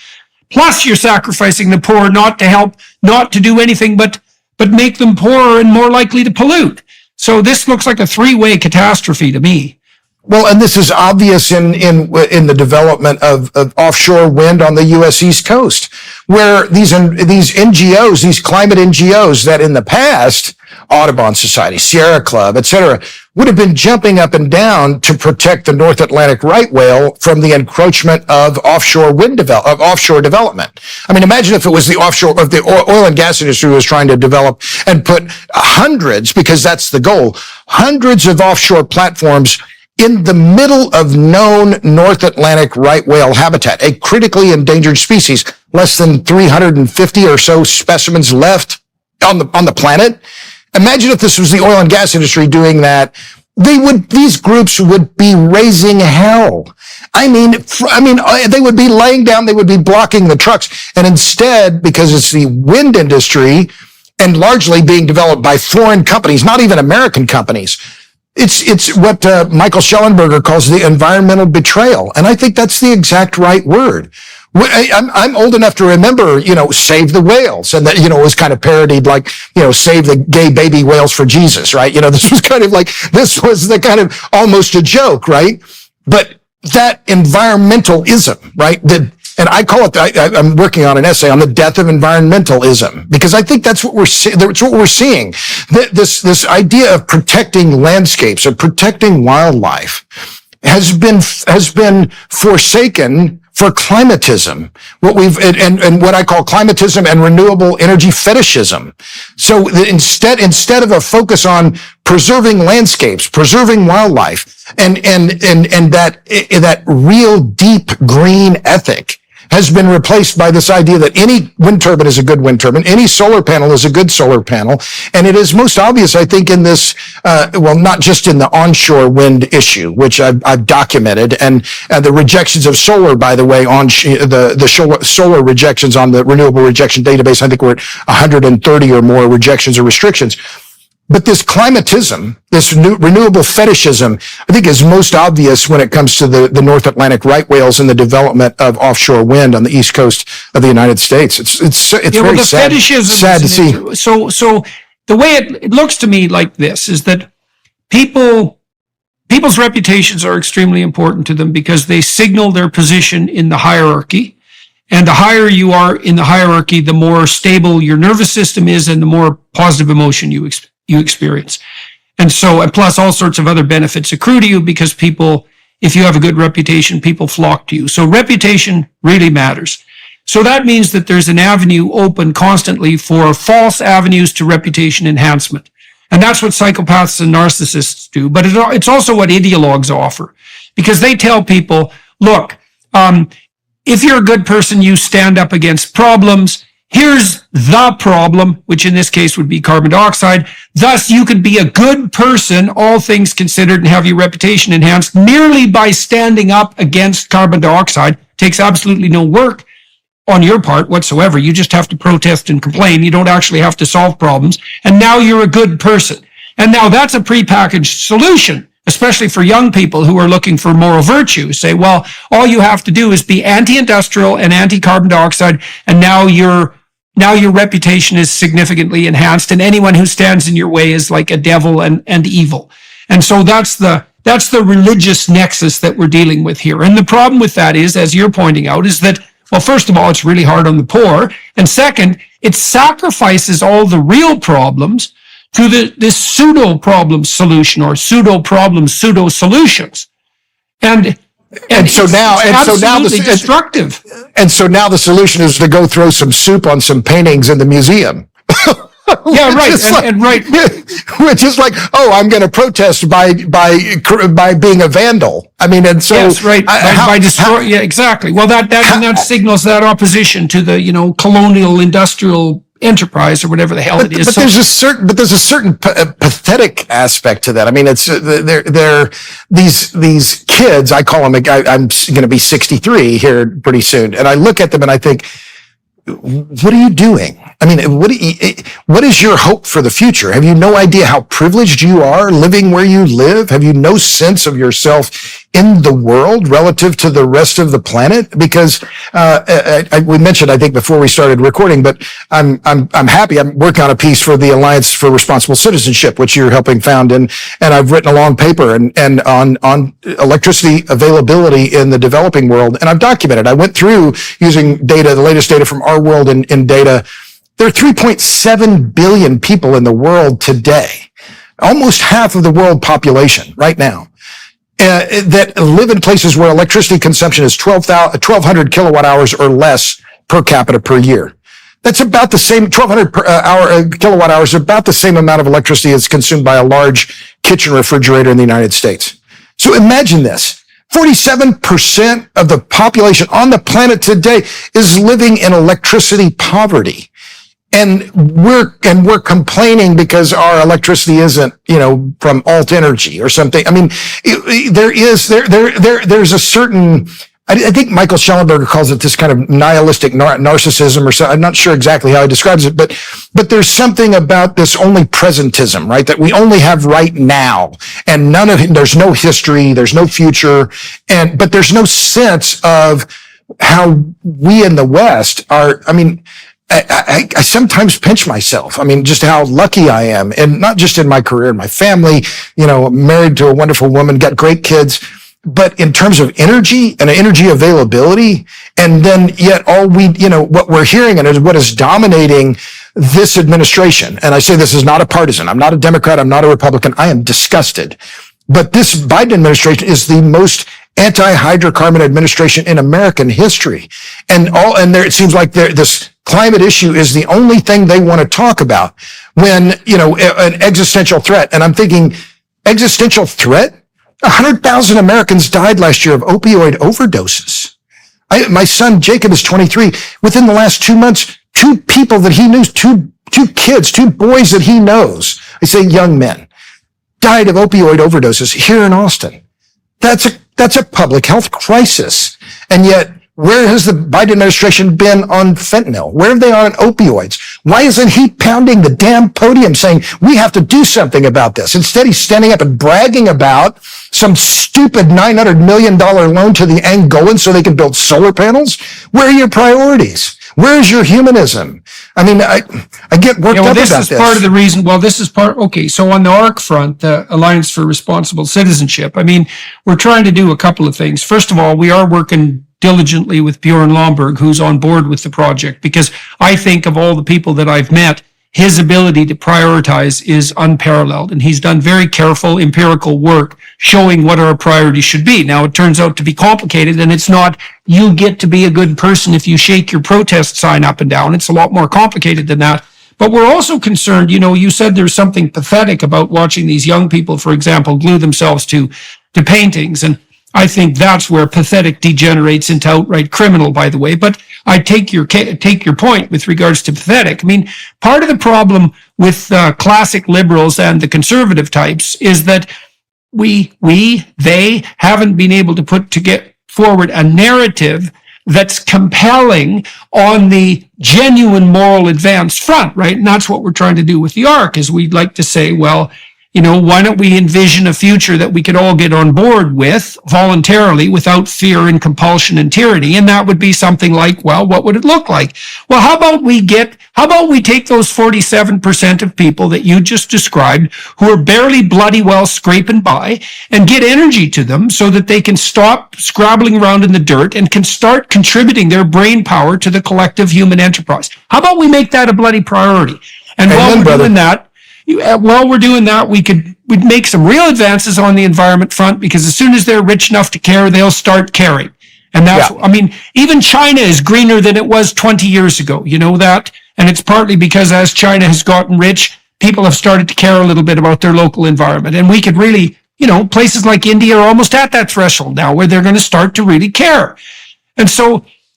Plus, you're sacrificing the poor not to do anything but make them poorer and more likely to pollute. So this looks like a 3-way catastrophe to me. Well, and this is obvious in the development of offshore wind on the U.S. East Coast, where these NGOs, these climate NGOs that in the past, Audubon Society, Sierra Club, etc., would have been jumping up and down to protect the North Atlantic right whale from the encroachment of offshore development. I mean, imagine if it was the oil and gas industry was trying to develop and put hundreds, because that's the goal, hundreds of offshore platforms in the middle of known North Atlantic right whale habitat, a critically endangered species, less than 350 or so specimens left on the planet. Imagine if this was the oil and gas industry doing that. These groups would be raising hell. I mean, they would be laying down, they would be blocking the trucks. And instead, because it's the wind industry and largely being developed by foreign companies, not even American companies, it's what Michael Schellenberger calls the environmental betrayal. And I think that's the exact right word. I'm old enough to remember, save the whales. And that, it was kind of parodied like, save the gay baby whales for Jesus, right? This was kind of like, this was the kind of almost a joke, right? But that environmentalism, right? And I call it, I'm working on an essay on the death of environmentalism, because I think that's what we're seeing. This idea of protecting landscapes, of protecting wildlife has been forsaken for climatism, what I call climatism and renewable energy fetishism. So instead of a focus on preserving landscapes, preserving wildlife, and that real deep green ethic has been replaced by this idea that any wind turbine is a good wind turbine, any solar panel is a good solar panel. And it is most obvious, I think, in this, not just in the onshore wind issue, which I've documented, and the rejections of solar, by the way, on the solar rejections on the renewable rejection database, I think we're at 130 or more rejections or restrictions. But this climatism, this renewable fetishism, I think is most obvious when it comes to the North Atlantic right whales and the development of offshore wind on the east coast of the United States. It's very sad to see. So the way it looks to me like this is that people's reputations are extremely important to them because they signal their position in the hierarchy. And the higher you are in the hierarchy, the more stable your nervous system is and the more positive emotion you experience. And so, and plus all sorts of other benefits accrue to you because people, if you have a good reputation, people flock to you. So reputation really matters. So that means that there's an avenue open constantly for false avenues to reputation enhancement. And that's what psychopaths and narcissists do. But it's also what ideologues offer because they tell people, look, if you're a good person, you stand up against problems. Here's the problem, which in this case would be carbon dioxide. Thus, you could be a good person, all things considered, and have your reputation enhanced merely by standing up against carbon dioxide. Takes absolutely no work on your part whatsoever. You just have to protest and complain. You don't actually have to solve problems. And now you're a good person. And now that's a prepackaged solution, especially for young people who are looking for moral virtue. Say, well, all you have to do is be anti-industrial and anti-carbon dioxide, and now your reputation is significantly enhanced, and anyone who stands in your way is like a devil and evil. And so that's the religious nexus that we're dealing with here. And the problem with that is, as you're pointing out, is that, well, first of all, it's really hard on the poor. And second, it sacrifices all the real problems to this pseudo-problem solution or pseudo-problems, pseudo-solutions. And so now destructive. And so now the solution is to go throw some soup on some paintings in the museum. Yeah, right. Right. Which is like, oh, I'm going to protest by being a vandal. I mean, and so yes, right. By destroy. Yeah, exactly. Well, that signals that opposition to the colonial industrial enterprise or whatever the hell it is. But there's a certain pathetic aspect to that. I mean, it's they're these kids. I call them. I'm going to be 63 here pretty soon, and I look at them and I think, what are you doing? I mean, what is your hope for the future? Have you no idea how privileged you are living where you live? Have you no sense of yourself in the world relative to the rest of the planet? Because we mentioned, I think, before we started recording, but I'm happy. I'm working on a piece for the Alliance for Responsible Citizenship, which you're helping found, and I've written a long paper and on electricity availability in the developing world, and I've documented. I went through using data, the latest data from our world in data. There are 3.7 billion people in the world today, almost half of the world population right now, that live in places where electricity consumption is 1,200 kilowatt hours or less per capita per year. That's about the same, 1,200 kilowatt hours, about the same amount of electricity that's consumed by a large kitchen refrigerator in the United States. So imagine this. 47% of the population on the planet today is living in electricity poverty. And we're complaining because our electricity isn't, from alt energy or something. I mean, there's a certain, I think Michael Schellenberger calls it this kind of nihilistic narcissism or something. I'm not sure exactly how he describes it, but there's something about this only presentism, right? That we only have right now, and there's no history, there's no future, but there's no sense of how we in the West are. I mean, I sometimes pinch myself. I mean, just how lucky I am, and not just in my career, in my family, married to a wonderful woman, got great kids, but in terms of energy and energy availability, and then yet what we're hearing and what is dominating this administration. And I say this is not a partisan. I'm not a Democrat. I'm not a Republican. I am disgusted. But this Biden administration is the most anti-hydrocarbon administration in American history. And there, it seems like this climate issue is the only thing they want to talk about when, an existential threat. And I'm thinking, existential threat? 100,000 Americans died last year of opioid overdoses. My son, Jacob, is 23. Within the last 2 months, two people that he knew, two boys that he knows, I say young men, died of opioid overdoses here in Austin. That's a public health crisis. And yet, where has the Biden administration been on fentanyl? Where have they on opioids? Why isn't he pounding the damn podium saying, we have to do something about this? Instead, he's standing up and bragging about some stupid $900 million loan to the Angolans so they can build solar panels. Where are your priorities? Where's your humanism? I mean, I get worked up about this. This is part of the reason. Well, this is part. Okay, so on the ARC front, the Alliance for Responsible Citizenship, I mean, we're trying to do a couple of things. First of all, we are working diligently with Bjorn Lomborg, who's on board with the project, because I think of all the people that I've met, his ability to prioritize is unparalleled. And he's done very careful empirical work showing what our priorities should be. Now, it turns out to be complicated, and it's not you get to be a good person if you shake your protest sign up and down. It's a lot more complicated than that. But we're also concerned, you said there's something pathetic about watching these young people, for example, glue themselves to paintings. And I think that's where pathetic degenerates into outright criminal, by the way. But I take your point with regards to pathetic. I mean, part of the problem with classic liberals and the conservative types is that they haven't been able to get forward a narrative that's compelling on the genuine moral advance front, right? And that's what we're trying to do with the ARC, is we'd like to say, well, why don't we envision a future that we could all get on board with voluntarily without fear and compulsion and tyranny? And that would be something like, well, what would it look like? Well, how about we take those 47% of people that you just described who are barely bloody well scraping by and get energy to them so that they can stop scrabbling around in the dirt and can start contributing their brain power to the collective human enterprise? How about we make that a bloody priority? And while we're doing that, we'd make some real advances on the environment front, because as soon as they're rich enough to care, they'll start caring. And I mean, even China is greener than it was 20 years ago. You know that? And it's partly because as China has gotten rich, people have started to care a little bit about their local environment. And we could really, places like India are almost at that threshold now where they're going to start to really care.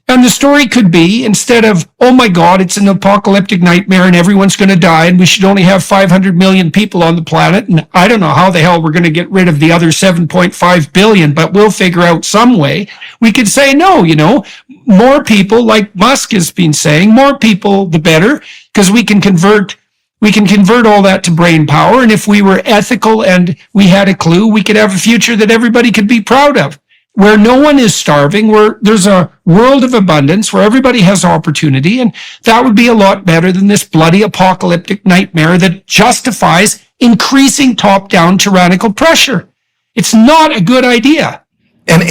And the story could be, instead of, oh my God, it's an apocalyptic nightmare and everyone's going to die and we should only have 500 million people on the planet, and I don't know how the hell we're going to get rid of the other 7.5 billion, but we'll figure out some way. We could say, no, more people, like Musk has been saying, more people, the better, because we can convert all that to brain power. And if we were ethical and we had a clue, we could have a future that everybody could be proud of, where no one is starving, where there's a world of abundance, where everybody has opportunity. And that would be a lot better than this bloody apocalyptic nightmare that justifies increasing top-down tyrannical pressure. It's not a good idea. And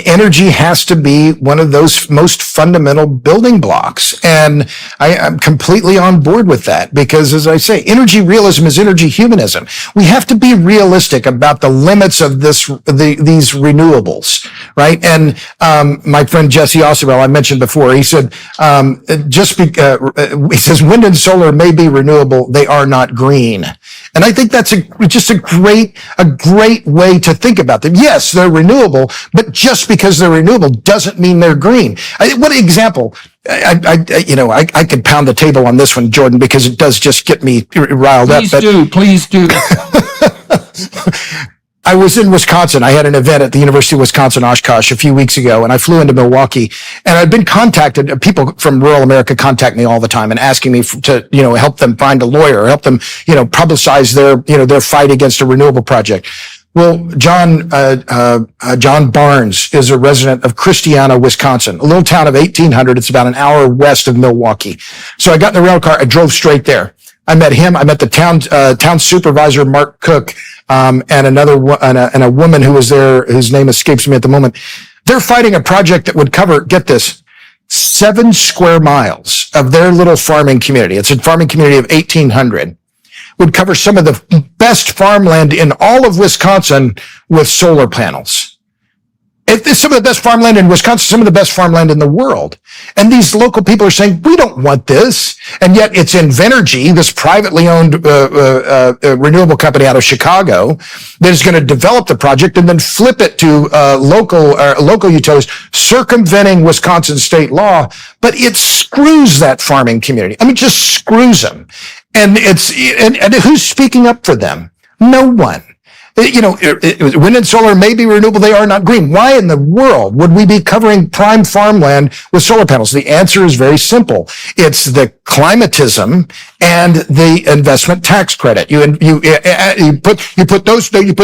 energy has to be one of those most fundamental building blocks. And I'm completely on board with that, because, as I say, energy realism is energy humanism. We have to be realistic about the limits of these renewables, right? And my friend Jesse Osterwell, I mentioned before, he said, he says, wind and solar may be renewable, they are not green. And I think that's just a great way to think about them. Yes, they're renewable, but just because they're renewable doesn't mean they're green. What example? I could pound the table on this one, Jordan, because it does just get me riled up. Please do. I was in Wisconsin. I had an event at the University of Wisconsin-Oshkosh a few weeks ago, and I flew into Milwaukee. And I've been contacted. People from rural America contact me all the time and asking me to, help them find a lawyer, or help them, publicize their fight against a renewable project. Well, John Barnes is a resident of Christiana, Wisconsin, a little town of 1,800. It's about an hour west of Milwaukee. So I got in the rail car. I drove straight there. I met him. I met the town supervisor, Mark Cook, and a woman who was there, whose name escapes me at the moment. They're fighting a project that would cover, get this, 7 square miles of their little farming community. It's a farming community of 1,800. Would cover some of the best farmland in all of Wisconsin with solar panels. It's some of the best farmland in Wisconsin, some of the best farmland in the world. And these local people are saying, we don't want this. And yet it's Invenergy, this privately owned renewable company out of Chicago, that is going to develop the project and then flip it to local utilities, circumventing Wisconsin state law. But it screws that farming community. I mean, just screws them. And and who's speaking up for them? No one. Wind and solar may be renewable, they are not green. Why in the world would we be covering prime farmland with solar panels? The answer is very simple. It's the climatism and the investment tax credit. You put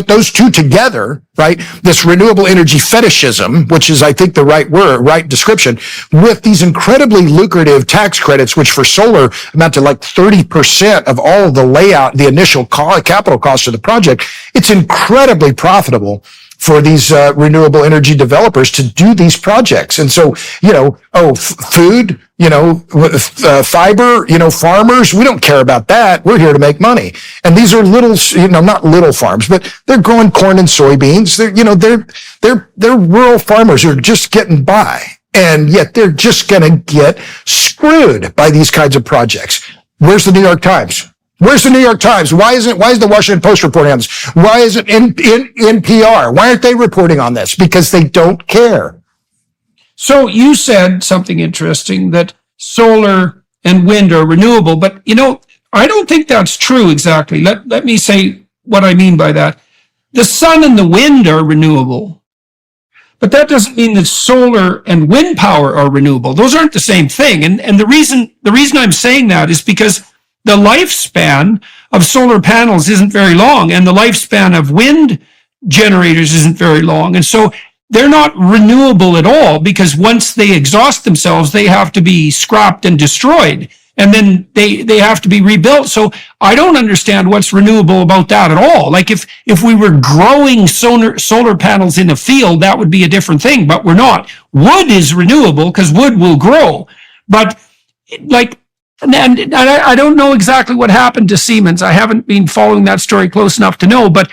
those two together, right? This renewable energy fetishism, which is, I think, the right description, with these incredibly lucrative tax credits, which for solar amount to like 30% of all of the layout, the initial capital cost of the project. It's incredibly profitable for these renewable energy developers to do these projects. And so, food, fiber, farmers, we don't care about that. We're here to make money. And these are little, not little farms, but they're growing corn and soybeans. They're rural farmers who are just getting by. And yet they're just going to get screwed by these kinds of projects. Where's the New York Times? Where's the New York Times? Why is the Washington Post reporting on this? Why is it in NPR? Why aren't they reporting on this? Because they don't care. So you said something interesting, that solar and wind are renewable, but I don't think that's true exactly. Let me say what I mean by that. The sun and the wind are renewable, but that doesn't mean that solar and wind power are renewable. Those aren't the same thing. And the reason I'm saying that is because the lifespan of solar panels isn't very long, and the lifespan of wind generators isn't very long. And so they're not renewable at all, because once they exhaust themselves, they have to be scrapped and destroyed, and then they have to be rebuilt. So I don't understand what's renewable about that at all. Like if we were growing solar panels in a field, that would be a different thing, but we're not. Wood is renewable because wood will grow, but and I don't know exactly what happened to Siemens. I haven't been following that story close enough to know, but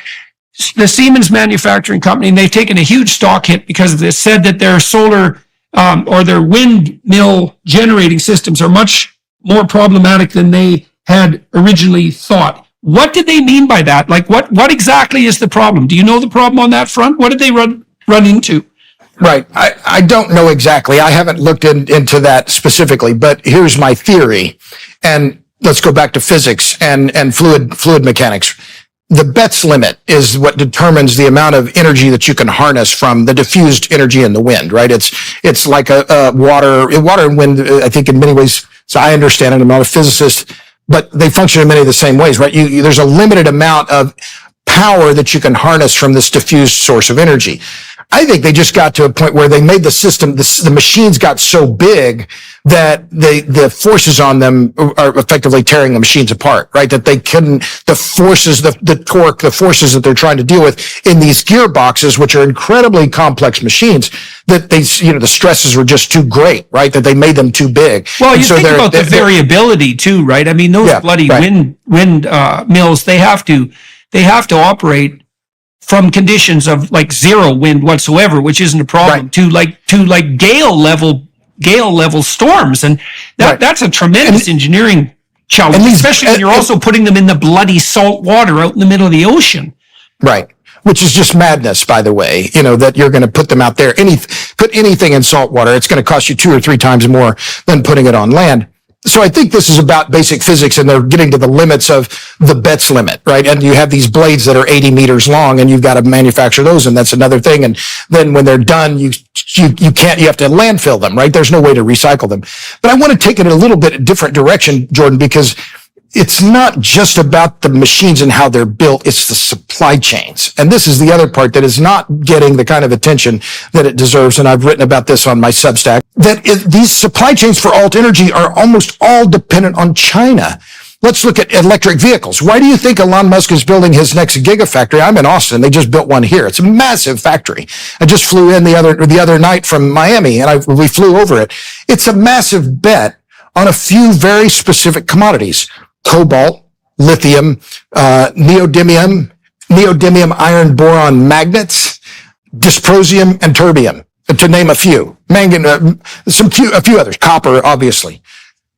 the Siemens manufacturing company, and they've taken a huge stock hit because of this, said that their solar or their windmill generating systems are much more problematic than they had originally thought. What did they mean by that? Like, what exactly is the problem? Do you know the problem on that front? What did they run into? Right. I don't know exactly. I haven't looked into that specifically, but here's my theory. And let's go back to physics and fluid mechanics. The Betz limit is what determines the amount of energy that you can harness from the diffused energy in the wind, right? It's like a water and wind, I think in many ways, so I understand it, I'm not a physicist, but they function in many of the same ways, right? There's a limited amount of power that you can harness from this diffused source of energy. I think they just got to a point where they made the system, the machines got so big that the forces on them are effectively tearing the machines apart, right? That they couldn't, the forces, the torque, the forces that they're trying to deal with in these gearboxes, which are incredibly complex machines, that the stresses were just too great, right? That they made them too big. Well, you think about the variability too, right? I mean, those bloody wind mills, they have to operate from conditions of like zero wind whatsoever, which isn't a problem, to gale level storms, and that's a tremendous engineering challenge, especially when you're also putting them in the bloody salt water out in the middle of the ocean. Right. Which is just madness, by the way, that you're going to put them out there. Put anything in salt water, it's going to cost you 2 or 3 times more than putting it on land. So I think this is about basic physics, and they're getting to the limits of the Betz limit, right? And you have these blades that are 80 meters long, and you've got to manufacture those, and that's another thing. And then when they're done, you have to landfill them, right? There's no way to recycle them. But I want to take it a little bit different direction, Jordan, because it's not just about the machines and how they're built, it's the supply chains. And this is the other part that is not getting the kind of attention that it deserves. And I've written about this on my Substack, that these supply chains for alt energy are almost all dependent on China. Let's look at electric vehicles. Why do you think Elon Musk is building his next gigafactory? I'm in Austin. They just built one here. It's a massive factory. I just flew in the other night from Miami, and we flew over it. It's a massive bet on a few very specific commodities: cobalt, lithium, neodymium iron boron magnets, dysprosium, and terbium, to name a few. A few others, copper, obviously.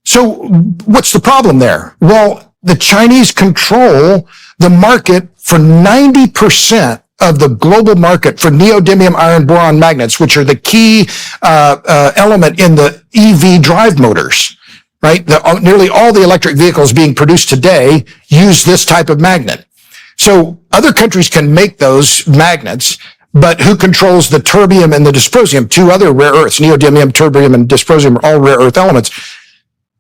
So what's the problem there? Well, the Chinese control the market for 90% of the global market for neodymium iron boron magnets, which are the key element in the EV drive motors. Right? Nearly all the electric vehicles being produced today use this type of magnet. So other countries can make those magnets, but who controls the terbium and the dysprosium, 2 other rare earths? Neodymium, terbium, and dysprosium are all rare earth elements.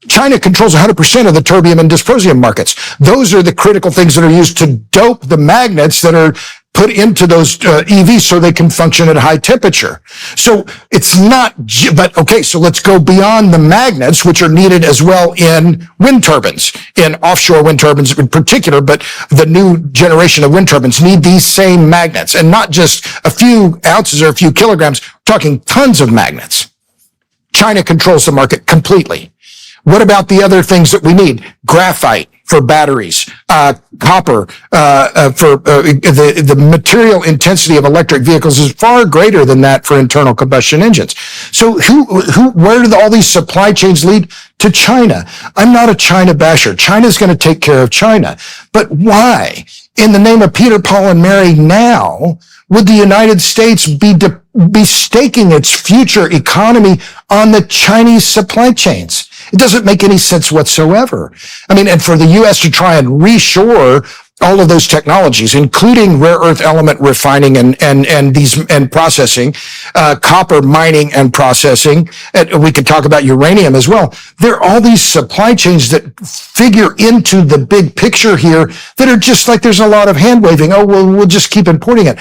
China controls 100% of the terbium and dysprosium markets. Those are the critical things that are used to dope the magnets that are put into those EVs so they can function at high temperature. So it's not, but okay, so let's go beyond the magnets, which are needed as well in wind turbines, in offshore wind turbines in particular, but the new generation of wind turbines need these same magnets, and not just a few ounces or a few kilograms, we're talking tons of magnets. China controls the market completely. What about the other things that we need? Graphite for batteries, copper, for the material intensity of electric vehicles is far greater than that for internal combustion engines. So where do all these supply chains lead? To China. I'm not a China basher. China's going to take care of China. But why, in the name of Peter, Paul, and Mary now, would the United States be staking its future economy on the Chinese supply chains? It doesn't make any sense whatsoever. I mean, and for the U.S. to try and reshore all of those technologies, including rare earth element refining and processing, copper mining and processing, and we could talk about uranium as well. There are all these supply chains that figure into the big picture here that are just like there's a lot of hand waving. Oh, well, we'll just keep importing it.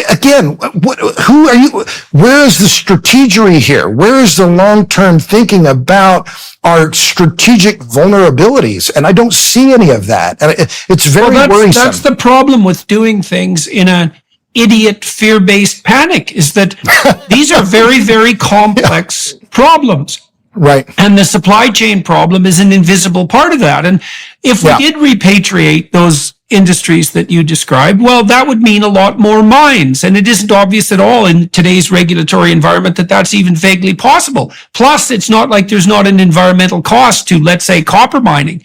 Again, who are you? Where is the strategery here? Where is the long-term thinking about our strategic vulnerabilities? And I don't see any of that. And it's very worrisome. That's the problem with doing things in an idiot fear-based panic, is that these are very, very complex problems. Right. And the supply chain problem is an invisible part of that. And if we did repatriate those industries that you described, well, that would mean a lot more mines. And it isn't obvious at all in today's regulatory environment that that's even vaguely possible. Plus, it's not like there's not an environmental cost to, let's say, copper mining.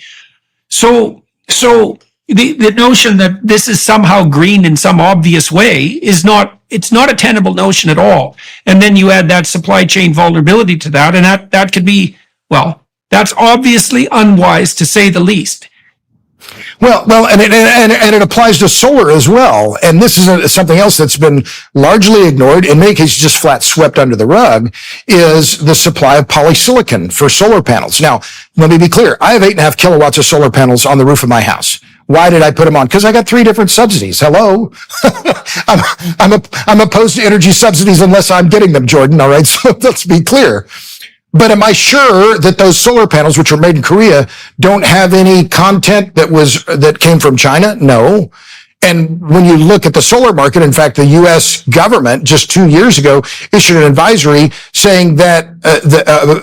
So the notion that this is somehow green in some obvious way is it's not a tenable notion at all. And then you add that supply chain vulnerability to that, and that could be, well, that's obviously unwise to say the least. Well, and it applies to solar as well. And this is something else that's been largely ignored, in many cases just flat swept under the rug, is the supply of polysilicon for solar panels. Now, let me be clear. I have 8.5 kilowatts of solar panels on the roof of my house. Why did I put them on? Because I got 3 different subsidies. Hello. I'm opposed to energy subsidies unless I'm getting them, Jordan. All right. So let's be clear. But am I sure that those solar panels, which were made in Korea, don't have any content that came from China? No. And when you look at the solar market, in fact, the U.S. government just 2 years ago issued an advisory saying that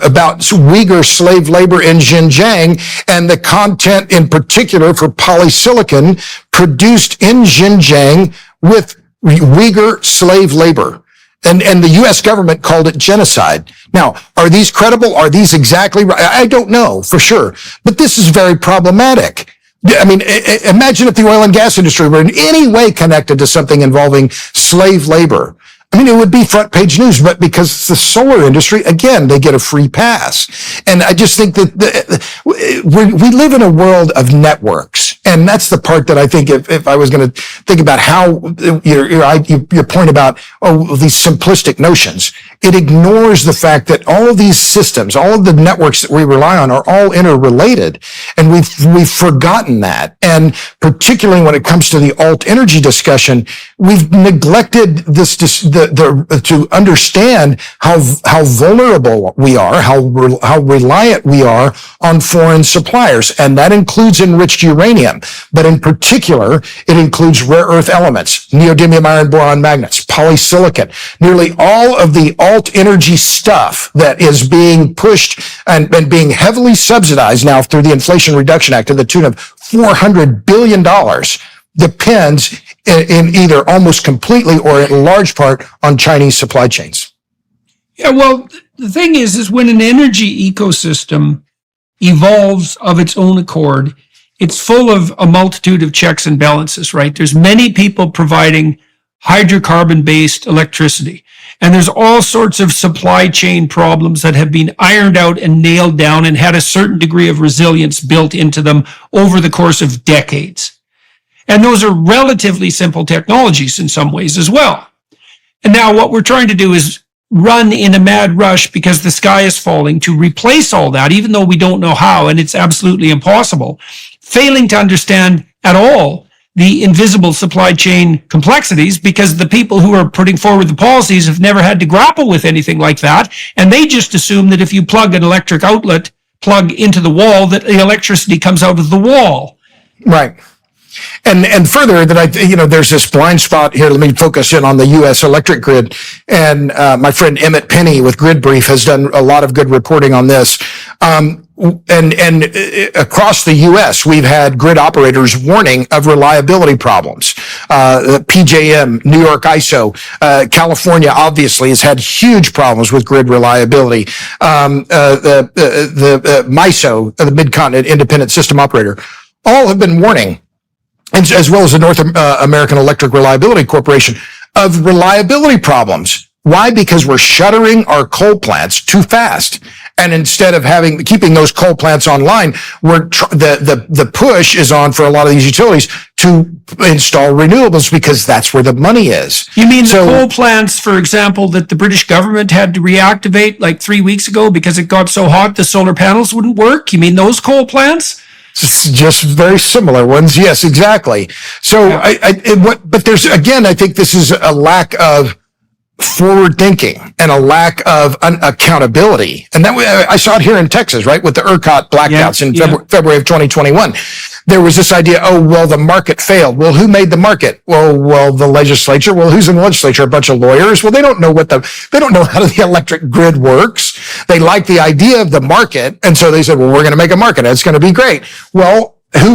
about Uyghur slave labor in Xinjiang and the content in particular for polysilicon produced in Xinjiang with Uyghur slave labor. And the U.S. government called it genocide. Now, are these credible? Are these exactly right? I don't know for sure, but this is very problematic. I mean, imagine if the oil and gas industry were in any way connected to something involving slave labor. I mean, it would be front page news, but because it's the solar industry, again, they get a free pass. And I just think that we live in a world of networks. And that's the part that I think if I was going to think about how your point about, these simplistic notions, it ignores the fact that all of these systems, all of the networks that we rely on are all interrelated. And we've forgotten that. And particularly when it comes to the alt energy discussion, we've neglected this, to understand how vulnerable we are, how reliant we are on foreign suppliers. And that includes enriched uranium. But in particular, it includes rare earth elements, neodymium iron boron magnets, polysilicon, nearly all of the alt energy stuff that is being pushed and being heavily subsidized now through the Inflation Reduction Act to the tune of $400 billion depends in either almost completely or in large part on Chinese supply chains. Yeah, well, the thing is when an energy ecosystem evolves of its own accord, it's full of a multitude of checks and balances, right? There's many people providing hydrocarbon-based electricity, and there's all sorts of supply chain problems that have been ironed out and nailed down and had a certain degree of resilience built into them over the course of decades. And those are relatively simple technologies in some ways as well. And now what we're trying to do is run in a mad rush because the sky is falling to replace all that, even though we don't know how, and it's absolutely impossible, failing to understand at all the invisible supply chain complexities, because the people who are putting forward the policies have never had to grapple with anything like that, and they just assume that if you plug an electric outlet plug into the wall, that the electricity comes out of the wall. Right. And further, that there's this blind spot here. Let me focus in on the U.S. electric grid. And my friend Emmett Penny with Grid Brief has done a lot of good reporting on this. And across the U.S., we've had grid operators warning of reliability problems. PJM, New York ISO, California obviously has had huge problems with grid reliability. The MISO, the Mid-Continent Independent System Operator, all have been warning, as well as the North American Electric Reliability Corporation, of reliability problems. Why? Because we're shuttering our coal plants too fast. And instead of keeping those coal plants online, the push is on for a lot of these utilities to install renewables, because that's where the money is. You mean the coal plants, for example, that the British government had to reactivate like 3 weeks ago because it got so hot the solar panels wouldn't work? You mean those coal plants? Just very similar ones. Yes, exactly. So yeah. But there's, again, I think this is a lack of forward thinking and a lack of accountability. And that I saw it here in Texas, right? With the ERCOT blackouts in February of 2021. There was this idea, the market failed. Well, who made the market? Well, the legislature. Well, who's in the legislature? A bunch of lawyers. Well, they don't know how the electric grid works. They like the idea of the market. And so they said, well, we're going to make a market. It's going to be great. Well, who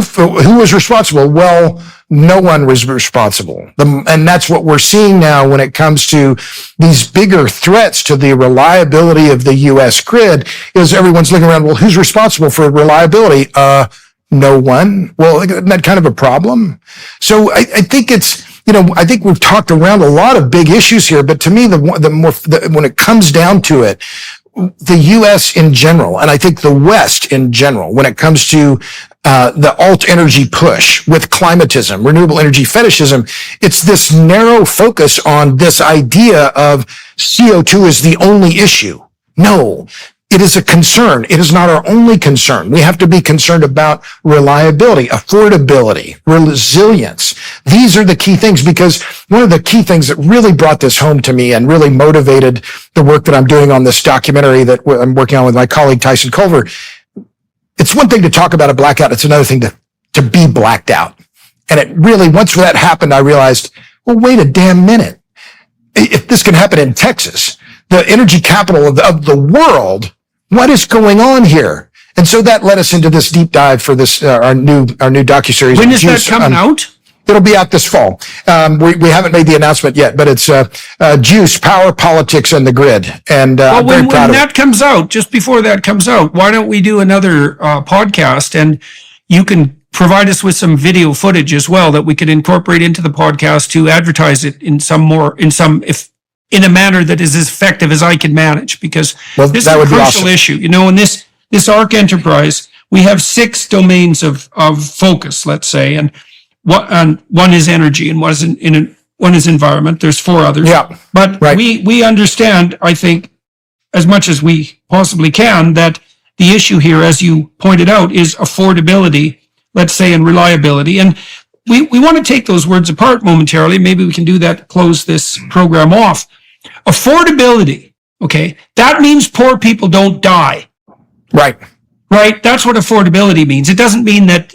was responsible? Well, no one was responsible. And that's what we're seeing now when it comes to these bigger threats to the reliability of the U.S. grid, is everyone's looking around, well, who's responsible for reliability? No one. Well, isn't that kind of a problem? So I think I think we've talked around a lot of big issues here, but to me, when it comes down to it, the U.S. in general, and I think the West in general, when it comes to the alt energy push with climatism, renewable energy fetishism, it's this narrow focus on this idea of CO2 is the only issue. No, it is a concern. It is not our only concern. We have to be concerned about reliability, affordability, resilience. These are the key things, because one of the key things that really brought this home to me and really motivated the work that I'm doing on this documentary that I'm working on with my colleague Tyson Culver, it's one thing to talk about a blackout. It's another thing to be blacked out. And it really, once that happened, I realized, well, wait a damn minute. If this can happen in Texas, the energy capital of the world, what is going on here? And so that led us into this deep dive for this, our new docuseries. When is that coming out? It'll be out this fall. We haven't made the announcement yet, but it's Juice, Power, Politics, and the Grid. And I'm very proud of it. When that comes out, just before that comes out, why don't we do another podcast, and you can provide us with some video footage as well that we could incorporate into the podcast to advertise it in a manner that is as effective as I can manage, because this is a crucial issue. In this ARC enterprise, we have 6 domains of focus, let's say, and one is energy, and one is environment. There's 4 others. Yeah. But right. we understand, I think, as much as we possibly can, that the issue here, as you pointed out, is affordability, let's say, and reliability. And we want to take those words apart momentarily. Maybe we can do that, close this program off. Affordability, okay, that means poor people don't die. Right. Right? That's what affordability means. It doesn't mean that,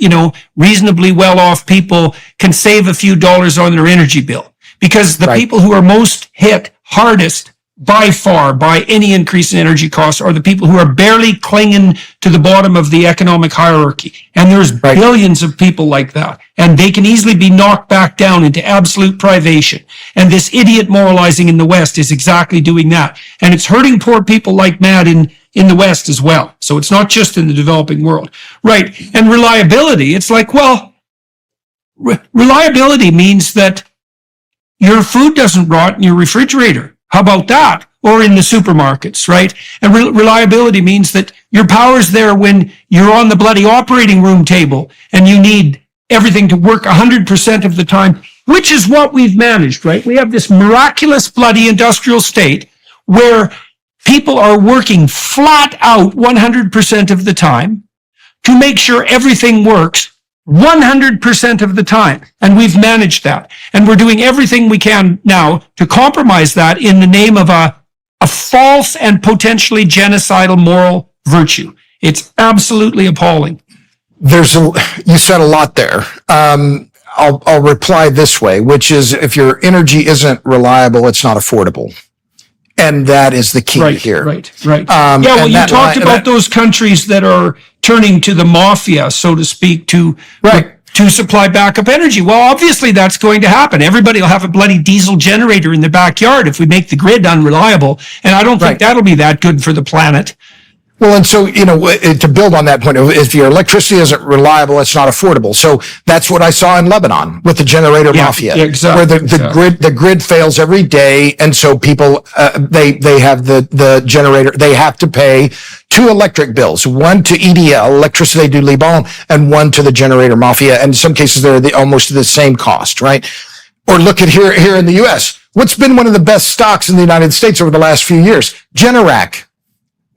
reasonably well-off people can save a few dollars on their energy bill. Because the people who are most hit hardest by far by any increase in energy costs are the people who are barely clinging to the bottom of the economic hierarchy. And there's billions of people like that. And they can easily be knocked back down into absolute privation. And this idiot moralizing in the West is exactly doing that. And it's hurting poor people like mad in the West as well. So it's not just in the developing world. Right. And reliability, it's like, reliability means that your food doesn't rot in your refrigerator. How about that? Or in the supermarkets, right? And reliability means that your power's there when you're on the bloody operating room table and you need everything to work 100% of the time, which is what we've managed, right? We have this miraculous bloody industrial state where people are working flat out 100% of the time to make sure everything works 100% of the time. And we've managed that. And we're doing everything we can now to compromise that in the name of a false and potentially genocidal moral virtue. It's absolutely appalling. You said a lot there. I'll reply this way, which is if your energy isn't reliable, it's not affordable. And that is the key here. Right. You talked about those countries that are turning to the mafia, so to speak, to supply backup energy. Well, obviously that's going to happen. Everybody will have a bloody diesel generator in their backyard if we make the grid unreliable. And I don't think that'll be that good for the planet. Well, and so, to build on that point, if your electricity isn't reliable, it's not affordable. So that's what I saw in Lebanon with the generator mafia, exactly, where the grid fails every day. And so people, they have the generator, they have to pay 2 electric bills, one to EDL, Electricité du Liban, and one to the generator mafia. And in some cases, they're almost the same cost, right? Or look at here in the U.S. What's been one of the best stocks in the United States over the last few years? Generac.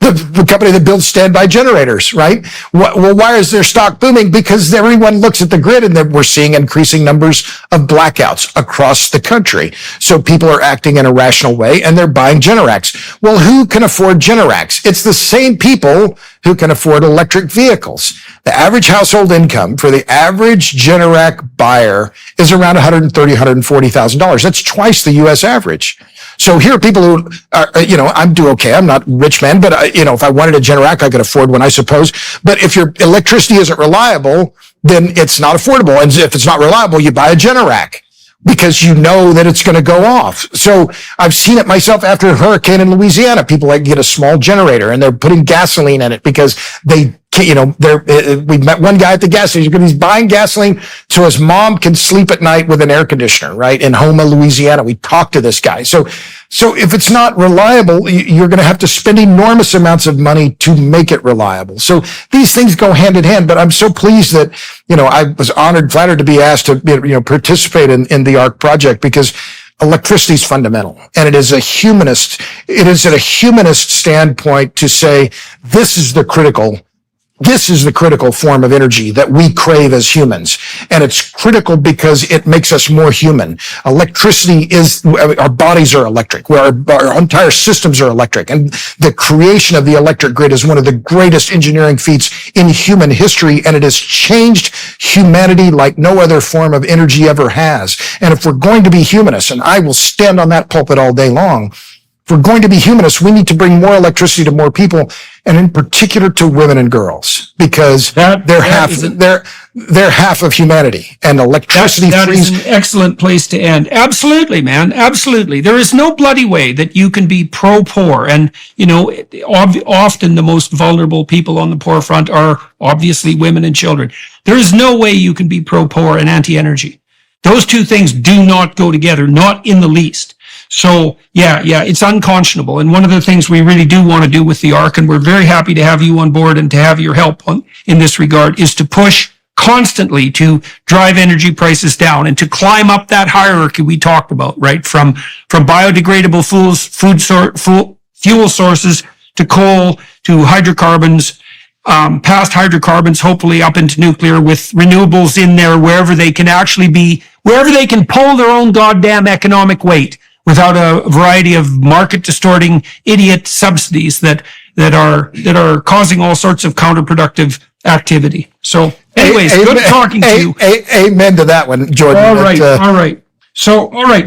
The company that builds standby generators, right? Well, why is their stock booming? Because everyone looks at the grid and we're seeing increasing numbers of blackouts across the country. So people are acting in a rational way and they're buying Generacs. Well, who can afford Generacs? It's the same people who can afford electric vehicles. The average household income for the average Generac buyer is around $130,000, $140,000. That's twice the U.S. average. So here are people who are, I'm do okay. I'm not a rich man, but if I wanted a Generac, I could afford one, I suppose. But if your electricity isn't reliable, then it's not affordable. And if it's not reliable, you buy a Generac because you know that it's going to go off. So I've seen it myself after a hurricane in Louisiana. People get a small generator and they're putting gasoline in it because we met one guy at the gas station because he's buying gasoline so his mom can sleep at night with an air conditioner, right? In Houma, Louisiana. We talked to this guy. So if it's not reliable, you're going to have to spend enormous amounts of money to make it reliable. So these things go hand in hand, but I'm so pleased that, I was flattered to be asked to, participate in the ARC project because electricity is fundamental. And it is at a humanist standpoint to say, this is the critical form of energy that we crave as humans. And it's critical because it makes us more human. Electricity our bodies are electric. Our entire systems are electric. And the creation of the electric grid is one of the greatest engineering feats in human history. And it has changed humanity like no other form of energy ever has. And if we're going to be humanists, and I will stand on that pulpit all day long, if we're going to be humanists, we need to bring more electricity to more people, and in particular to women and girls, because they're half of humanity, and electricity that is an excellent place to end. Absolutely, man. Absolutely. There is no bloody way that you can be pro-poor, and, often the most vulnerable people on the poor front are obviously women and children. There is no way you can be pro-poor and anti-energy. Those two things do not go together, not in the least. So, yeah, it's unconscionable. And one of the things we really do want to do with the ARC, and we're very happy to have you on board and to have your help in this regard, is to push constantly to drive energy prices down and to climb up that hierarchy we talked about, right? From biodegradable fuel sources to coal to hydrocarbons, past hydrocarbons, hopefully up into nuclear with renewables in there wherever they can pull their own goddamn economic weight without a variety of market distorting idiot subsidies that are causing all sorts of counterproductive activity. So anyways, good talking to you. Amen to that one, Jordan. All right.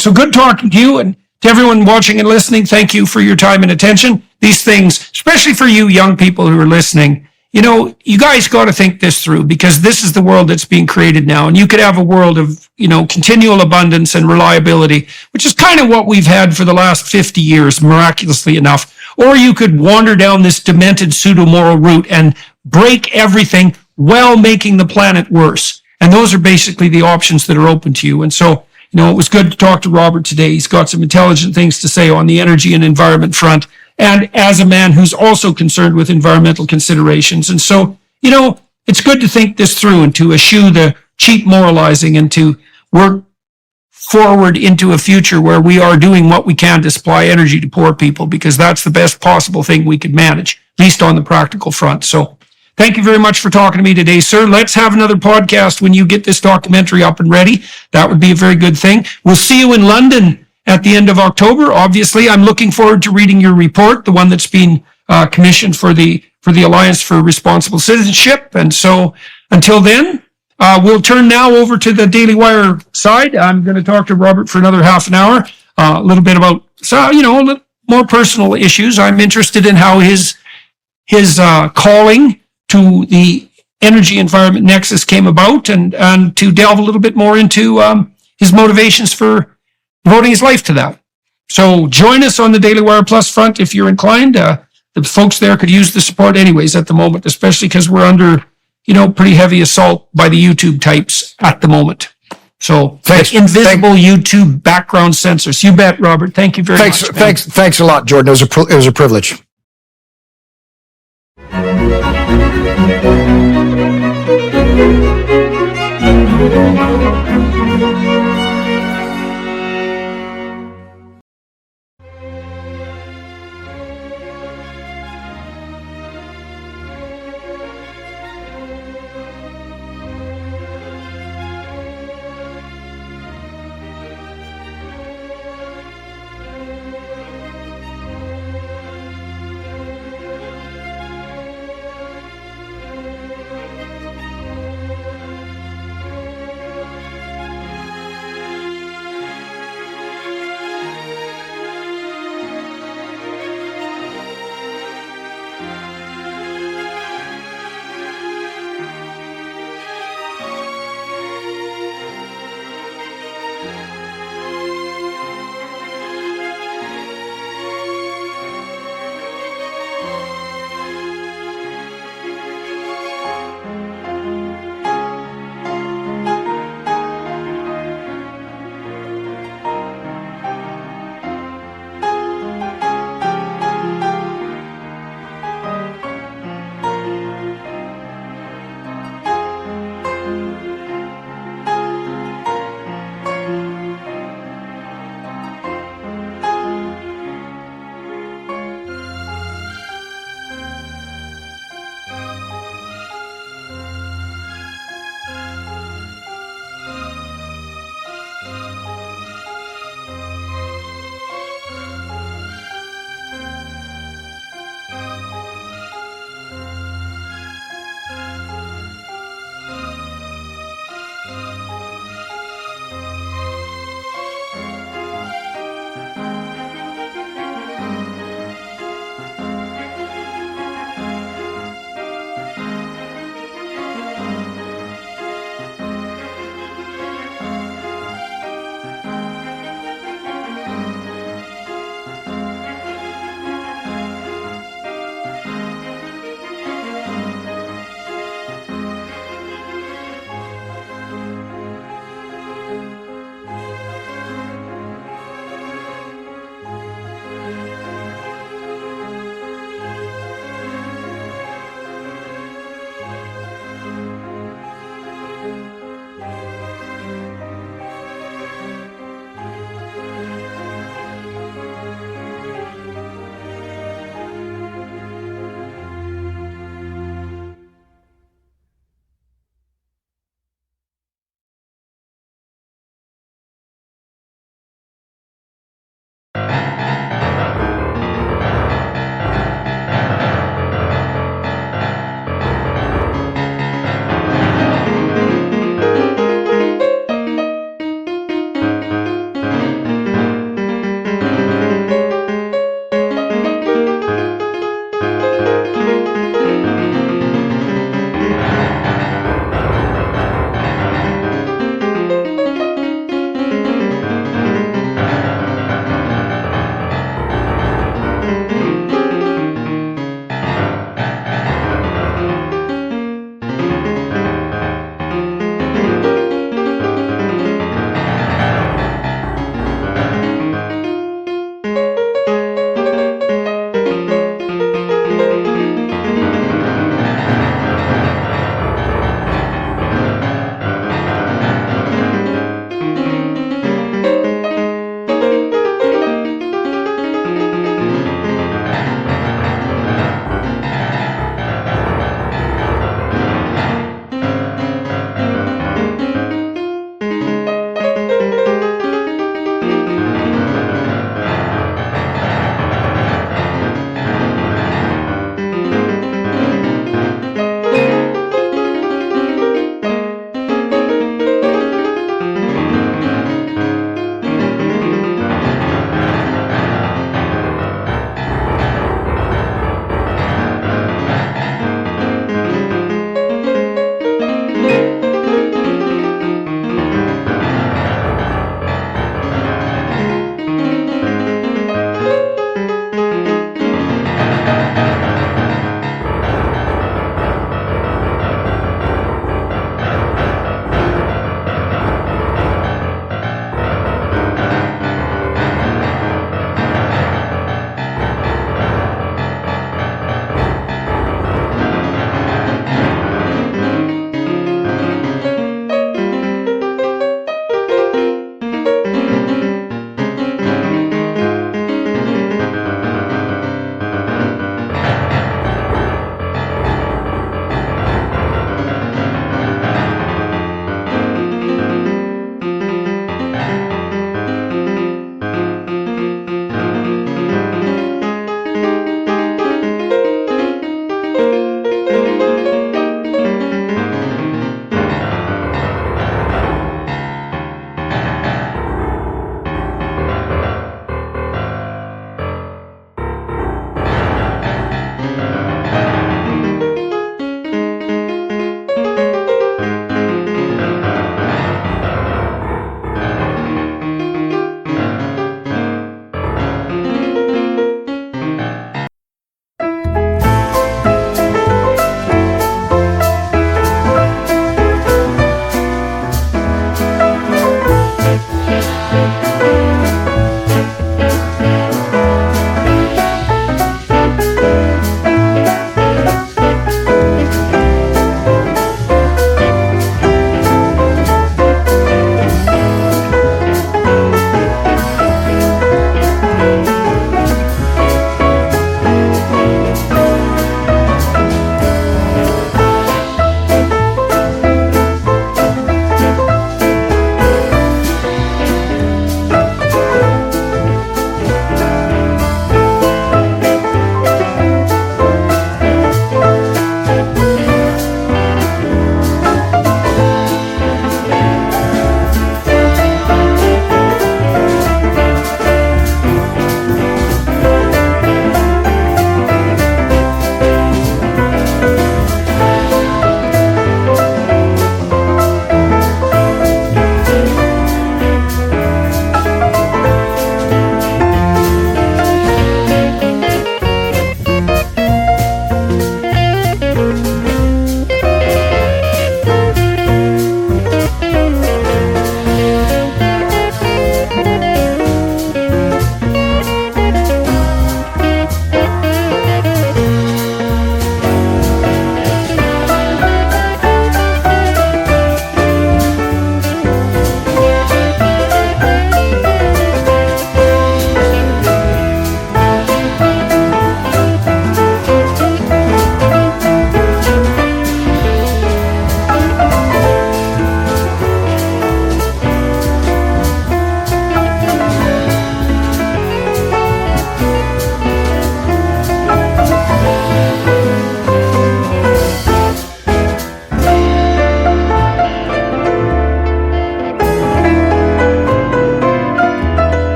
So good talking to you, and to everyone watching and listening, thank you for your time and attention. These things, especially for you young people who are listening, you guys got to think this through, because this is the world that's being created now. And you could have a world of, continual abundance and reliability, which is kind of what we've had for the last 50 years, miraculously enough. Or you could wander down this demented pseudo-moral route and break everything while making the planet worse. And those are basically the options that are open to you. And so, it was good to talk to Robert today. He's got some intelligent things to say on the energy and environment front, and as a man who's also concerned with environmental considerations. And so, it's good to think this through and to eschew the cheap moralizing and to work forward into a future where we are doing what we can to supply energy to poor people, because that's the best possible thing we could manage, at least on the practical front. So thank you very much for talking to me today, sir. Let's have another podcast when you get this documentary up and ready. That would be a very good thing. We'll see you in London at the end of October. Obviously, I'm looking forward to reading your report, the one that's been commissioned for the Alliance for Responsible Citizenship. And so until then, we'll turn now over to the Daily Wire side. I'm going to talk to Robert for another half an hour, a little bit about, a little more personal issues. I'm interested in how his calling to the Energy Environment Nexus came about, and to delve a little bit more into his motivations for devoting his life to that. So join us on the Daily Wire Plus front if you're inclined. The folks there could use the support anyways at the moment, especially because we're under pretty heavy assault by the YouTube types at the moment. So invisible YouTube background censors. You bet, Robert. Thank you very much. Thanks a lot, Jordan. It was a privilege.